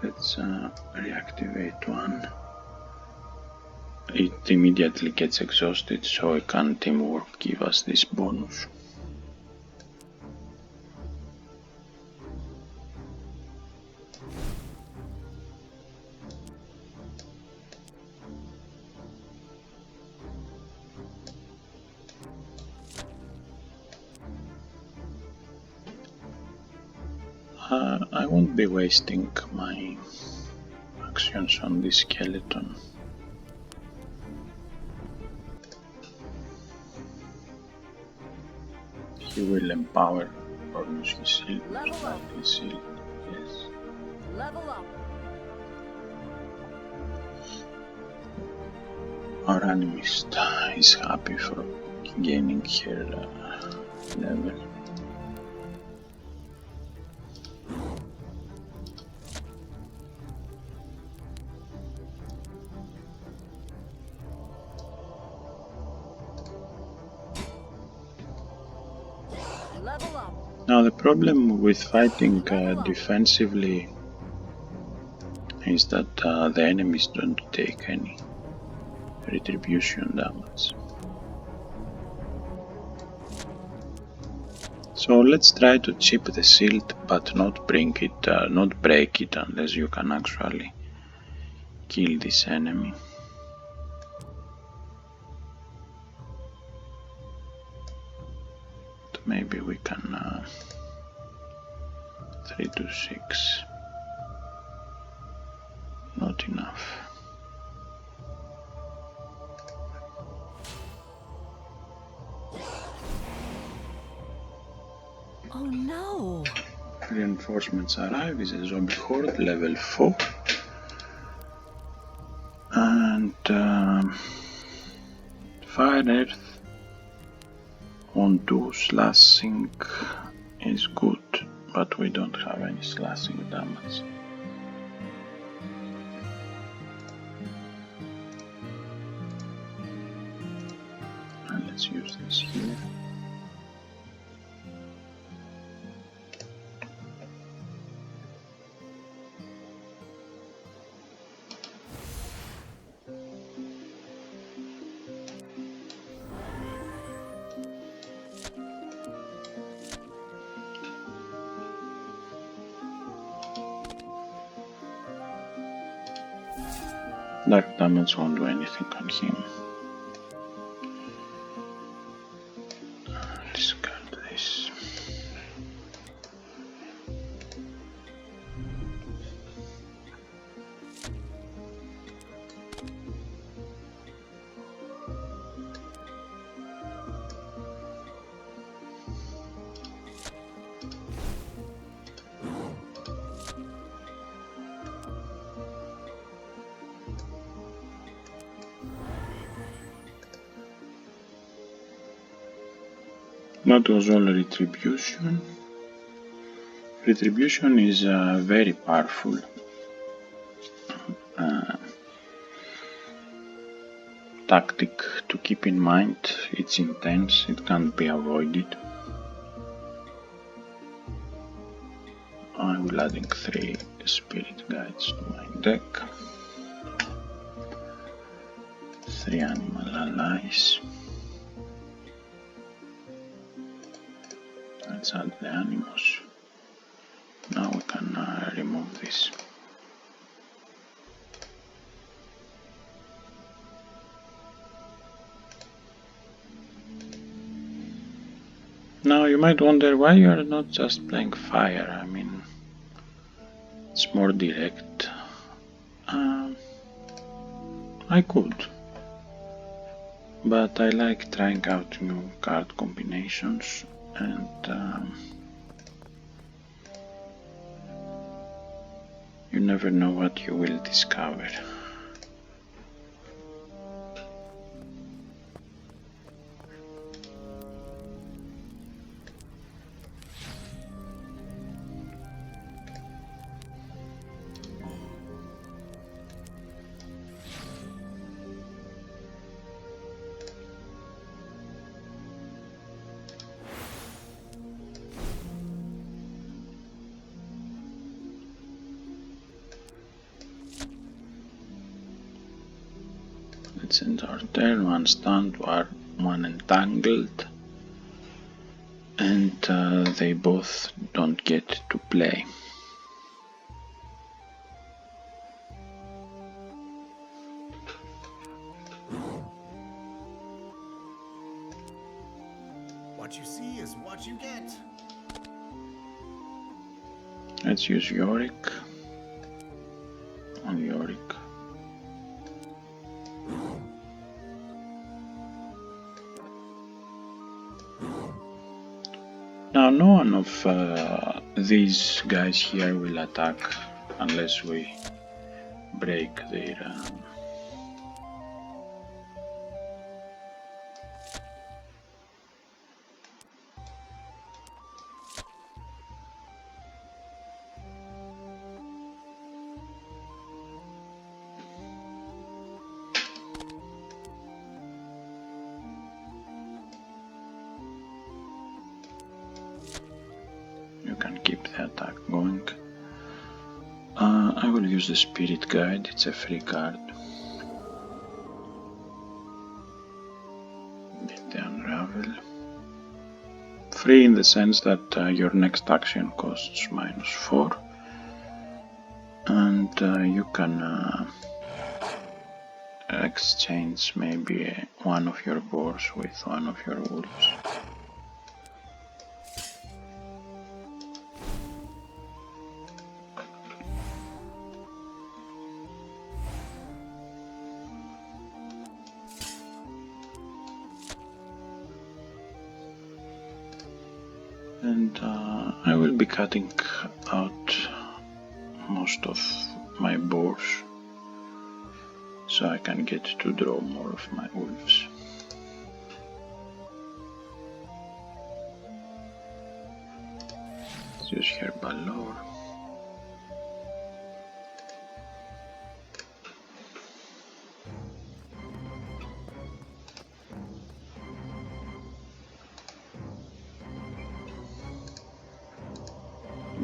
Let's reactivate one. It immediately gets exhausted, so I can teamwork give us this bonus. I won't be wasting my actions on this skeleton. He will empower or use his shield. Level up. His shield, yes. Level up. Our Animist is happy for gaining her level. Level up. Now the problem with fighting defensively is that the enemies don't take any retribution damage. So let's try to chip the shield but not break it unless you can actually kill this enemy. But maybe we can 3 to 6. Not enough. Oh no! Reinforcements arrive. Is a zombie horde level 4. And fire earth on 2 slashing is good, but we don't have any slashing damage. And let's use this here. Dark damage won't do anything on him. Discard this. That was all retribution. Retribution is very powerful. Tactic to keep in mind. It's intense, it can't be avoided. I will adding 3 spirit guides to my deck. 3 animal allies. Let's add the Animus. Now we can remove this. Now you might wonder why you are not just playing fire. I mean, It's more direct. I could, but I like trying out new card combinations, and you never know what you will discover. Let's end our turn, one stunned, one entangled, and they both don't get to play. What you see is what you get. Let's use Yorick on Yorick. Now no one of these guys here will attack unless we break their you can keep the attack going. I will use the Spirit Guide, it's a free card. Get the Unravel. Free in the sense that your next action costs -4, and you can exchange maybe one of your boars with one of your wolves. And I will be cutting out most of my boars so I can get to draw more of my wolves. Let's use here Balor.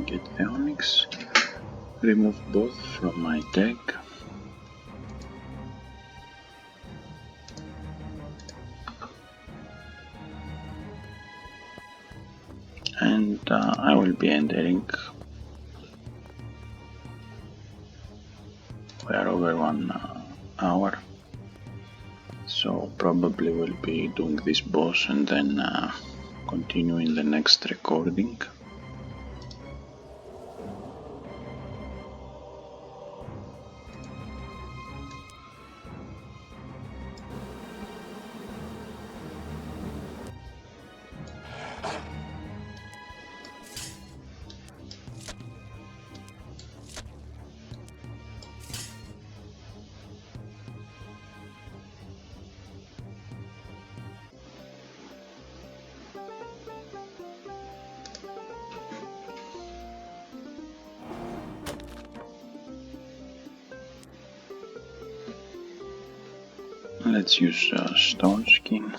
Get the Onyx, remove both from my deck. And I will be entering. We are over 1 hour, so probably we'll be doing this boss and then continue in the next recording. Let's use Stone Skin.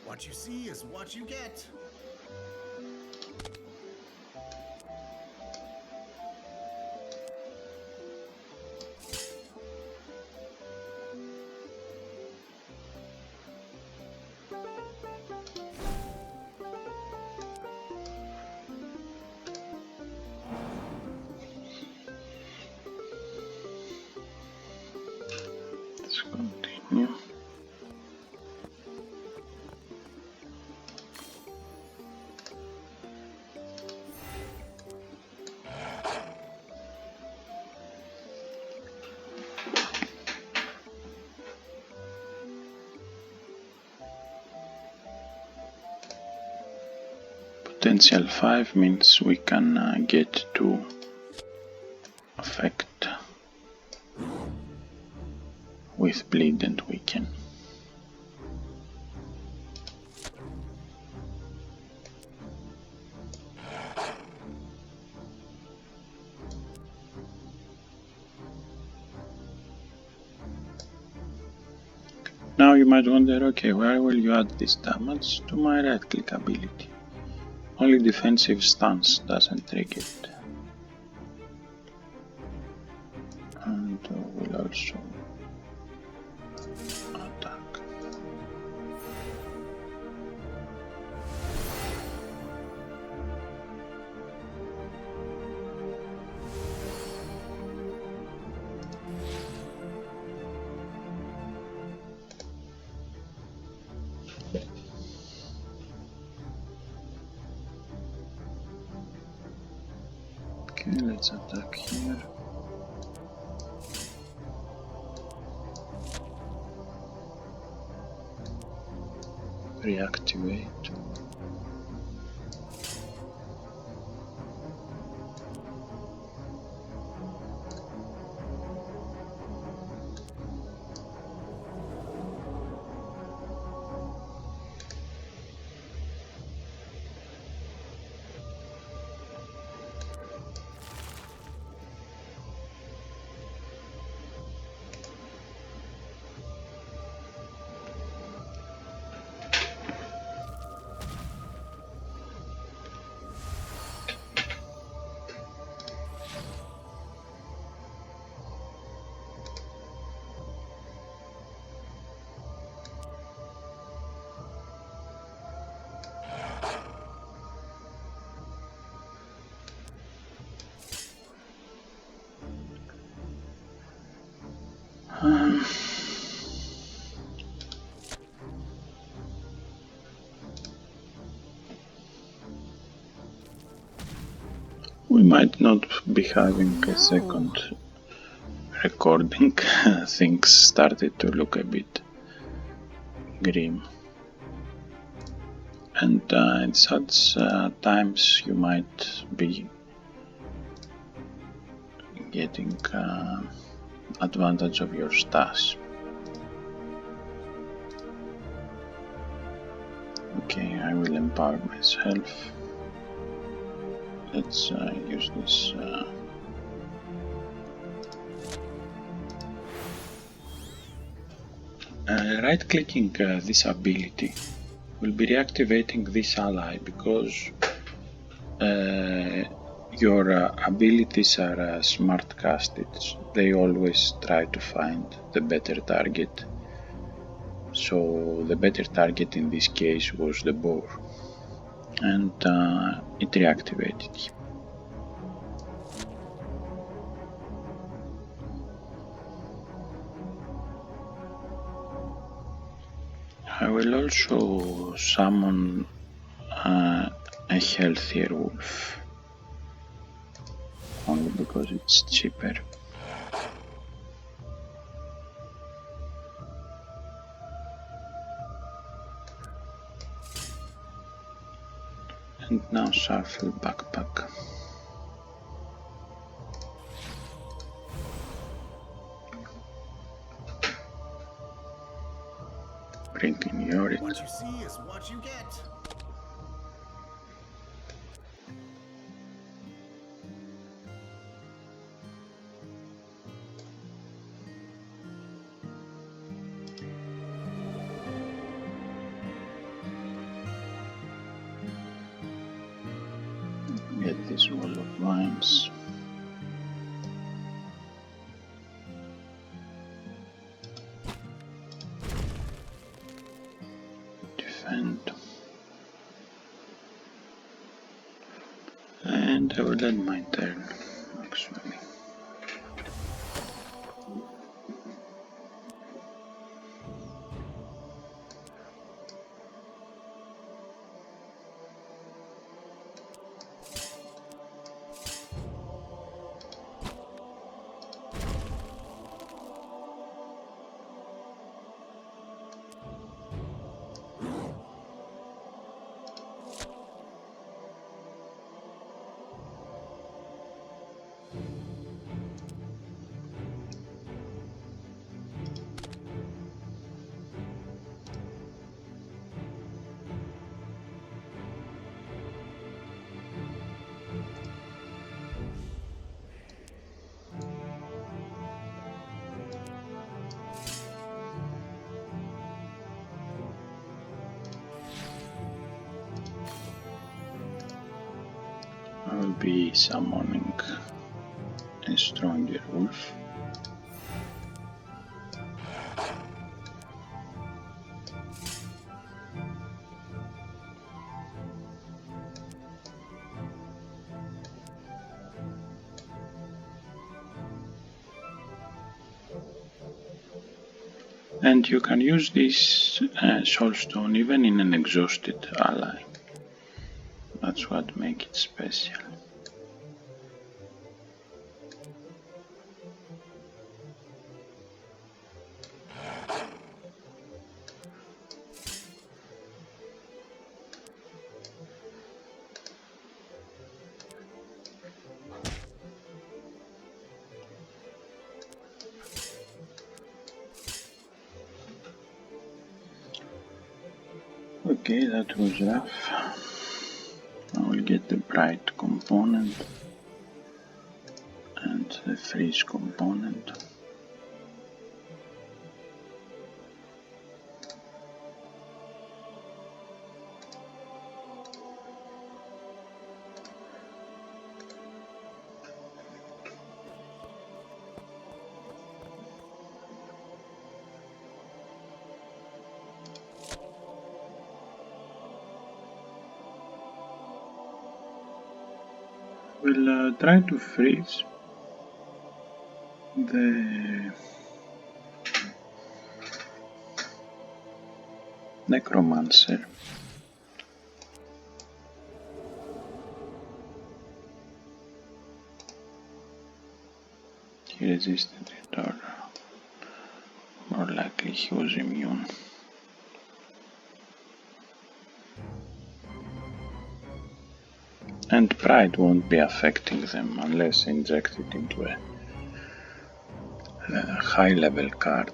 What you see is what you get. Let's continue. Potential 5 means we can get to affect with bleed and weaken. Now you might wonder, okay, where will you add this damage? To my right click ability. Only defensive stance doesn't trigger it. And will also attack. Okay, let's attack here. Reactivate. We might not be having a second recording. Things started to look a bit grim. And in such times you might be getting advantage of your stash. Okay, I will empower myself. Let's use this right-clicking this ability will be reactivating this ally because your abilities are smart casted. They always try to find the better target. So the better target in this case was the boar, and it reactivated him. I will also summon a healthier wolf, only because it's cheaper. And now shuffle backpack. Bring in Yorick. What you see is what you get. Get this wall of mines. Defend. And I will end my turn, actually. be summoning a stronger wolf. And you can use this soulstone even in an exhausted ally. That's what makes it special. Okay, that was rough. I will get the bright component and the freeze component. We'll try to freeze the necromancer. He resisted it, or more likely he was immune. And pride won't be affecting them unless injected into a high level card.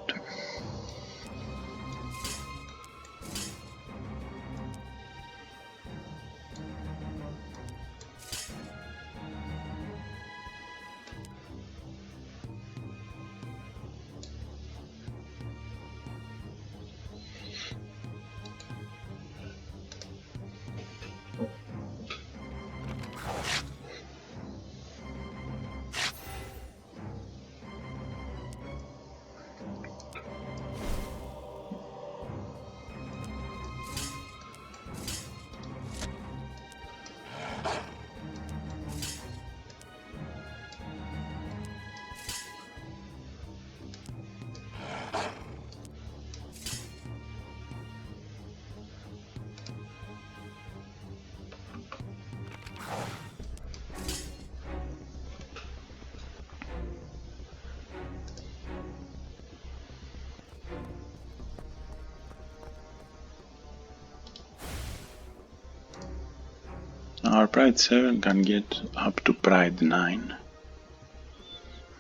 Our Pride 7 can get up to Pride 9.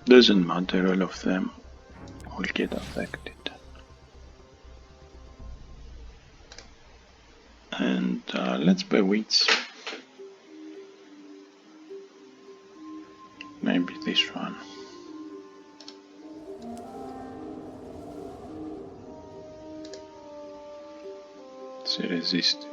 Doesn't matter, all of them will get affected. And let's bewitch. Maybe this one. She resisted.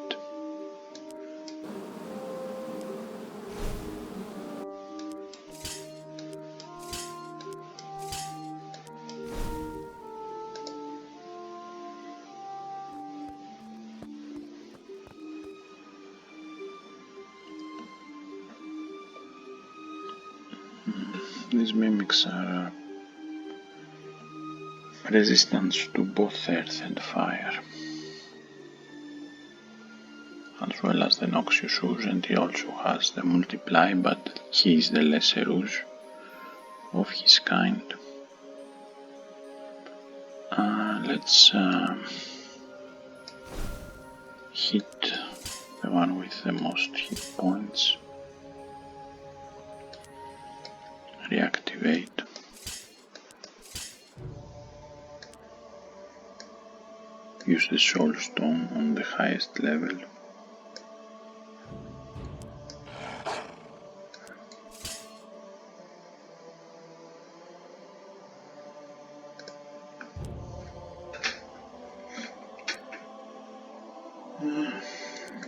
These mimics are resistant to both earth and fire, as well as the Noxious Ooze, and he also has the Multiply, but he is the lesser Ooze of his kind. Let's hit the one with the most hit points. Reactivate. Use the Soul Stone on the highest level.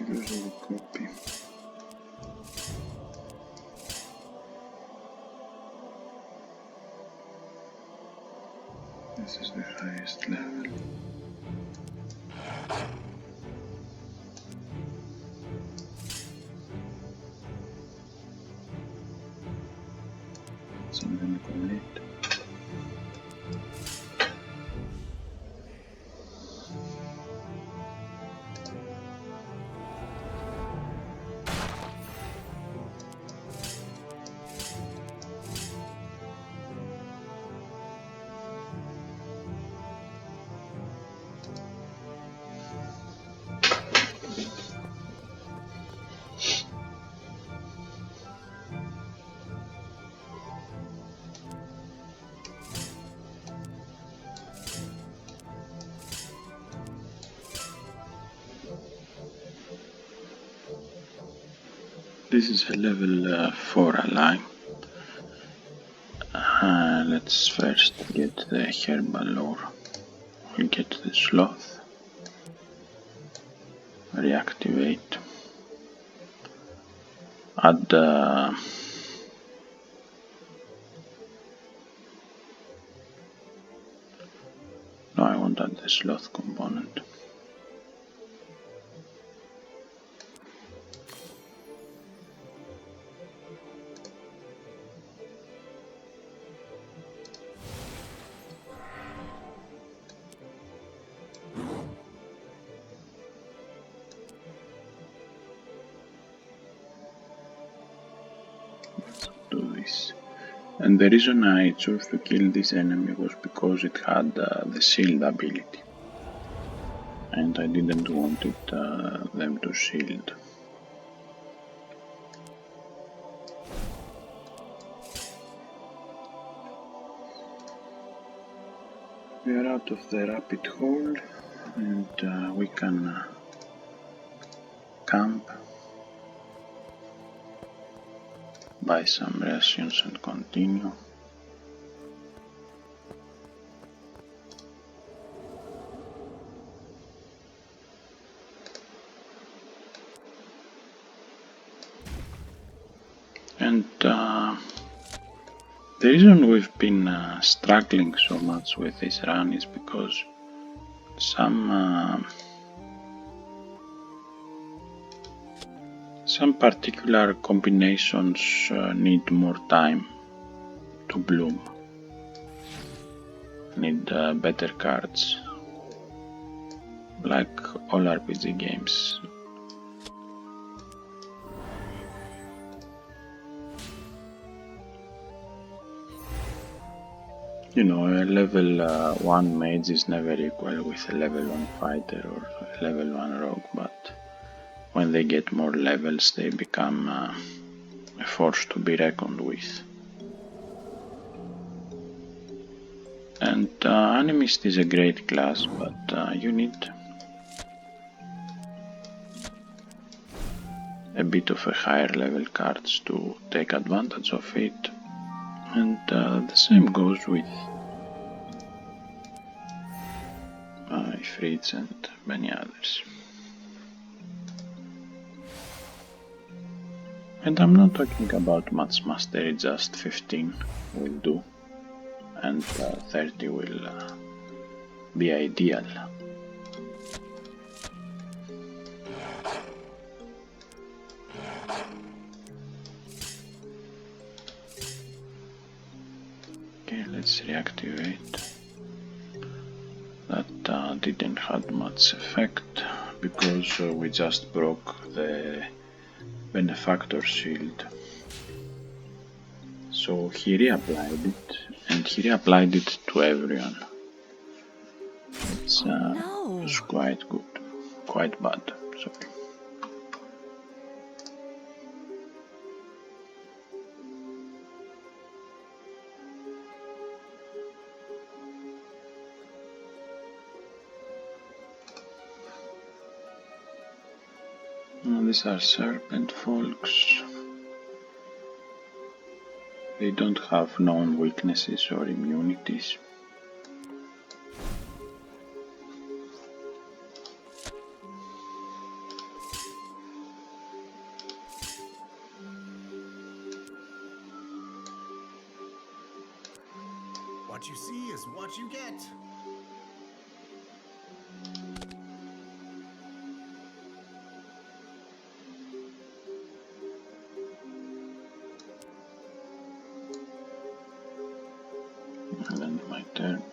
Use the copy. highest level. Something complete. This is a level 4 ally. Let's first get the herbal ore. We'll get the sloth. Reactivate. Add no, I won't add the sloth component. Do this. And the reason I chose to kill this enemy was because it had the shield ability. And I didn't want them to shield. We are out of the rapid hole and we can camp, buy some rations and continue. And the reason we've been struggling so much with this run is because some particular combinations need more time to bloom, need better cards, like all RPG games. You know, a level 1 mage is never equal with a level 1 fighter or a level 1 rogue, but when they get more levels they become a force to be reckoned with. And Animist is a great class, but you need a bit of a higher level cards to take advantage of it. And the same goes with Ifrits and many others. And I'm not talking about match mastery, just 15 will do, and 30 will be ideal. Okay, let's reactivate. That didn't have much effect because we just broke the benefactor shield. So he reapplied it, and he reapplied it to everyone. It was quite good, quite bad, sorry. These are serpent folks. They don't have known weaknesses or immunities. What you see is what you get. and my turn.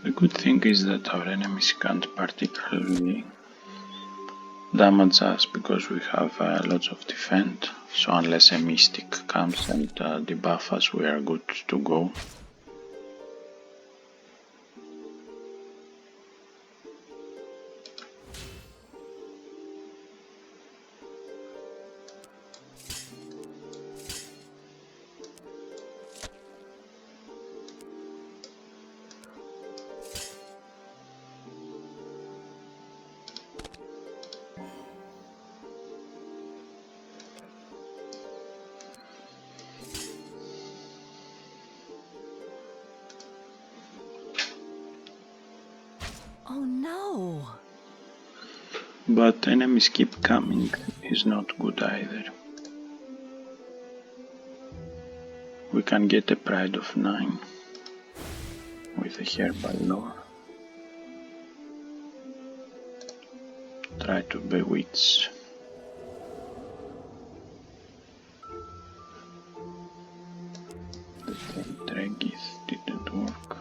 The good thing is that our enemies can't particularly damage us because we have lots of defense, so unless a mystic comes and debuff us, we are good to go. Oh no! But enemies keep coming is not good either. We can get a pride of 9 with a herbal lore. Try to bewitch. The Regis didn't work.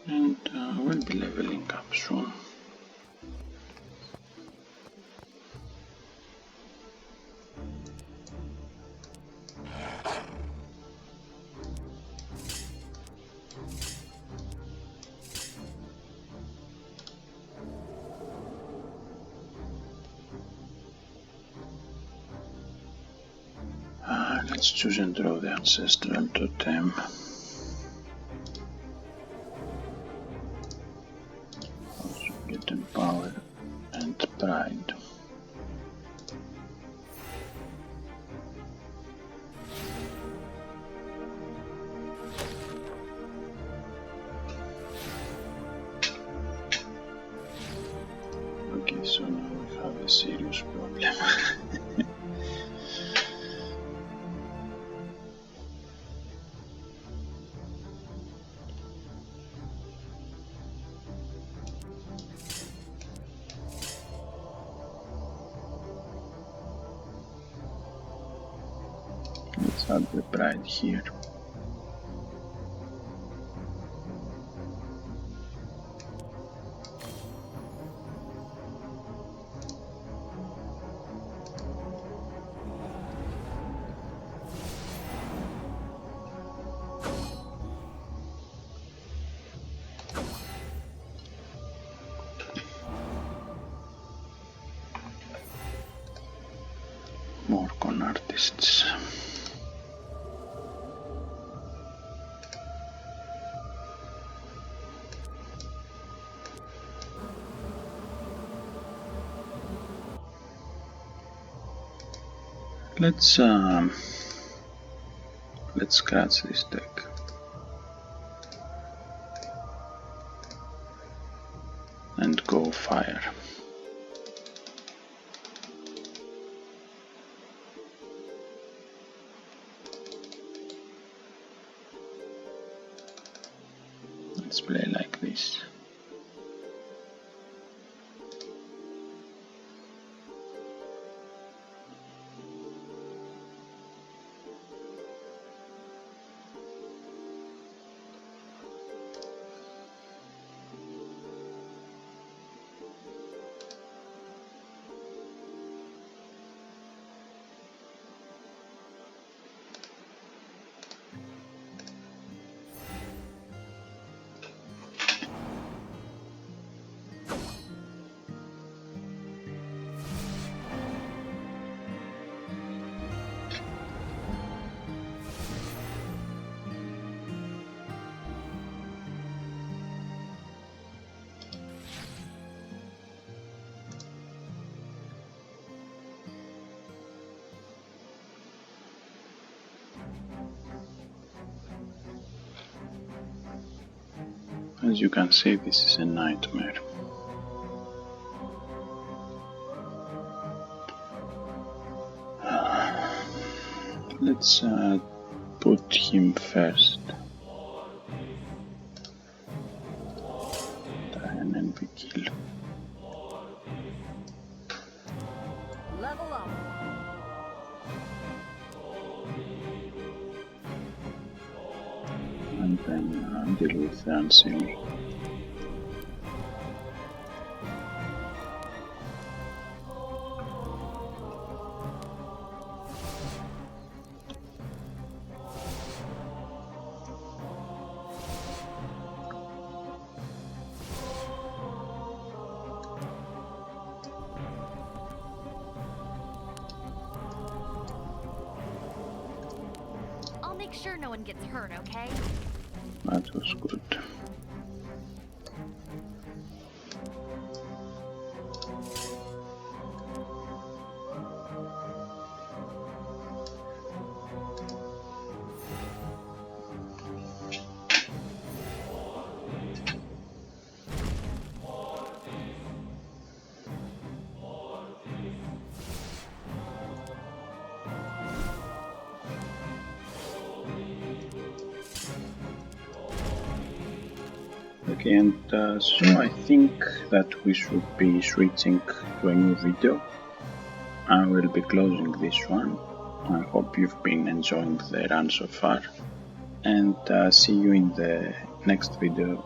And we'll be leveling up soon. Let's choose and draw the ancestral totem. Also get them power and pride. Okay, so now we have a serious problem. Let's add the pride here. More con artists. Let's scratch this deck. And go fire. Let's play like this. As you can see, this is a nightmare. Let's put him first. Try an envy kill. Level up. And then deal with the unseen. I'll make sure no one gets hurt, okay? That was good. Okay, and so I think that we should be switching to a new video. I will be closing this one. I hope you've been enjoying the run so far, and see you in the next video.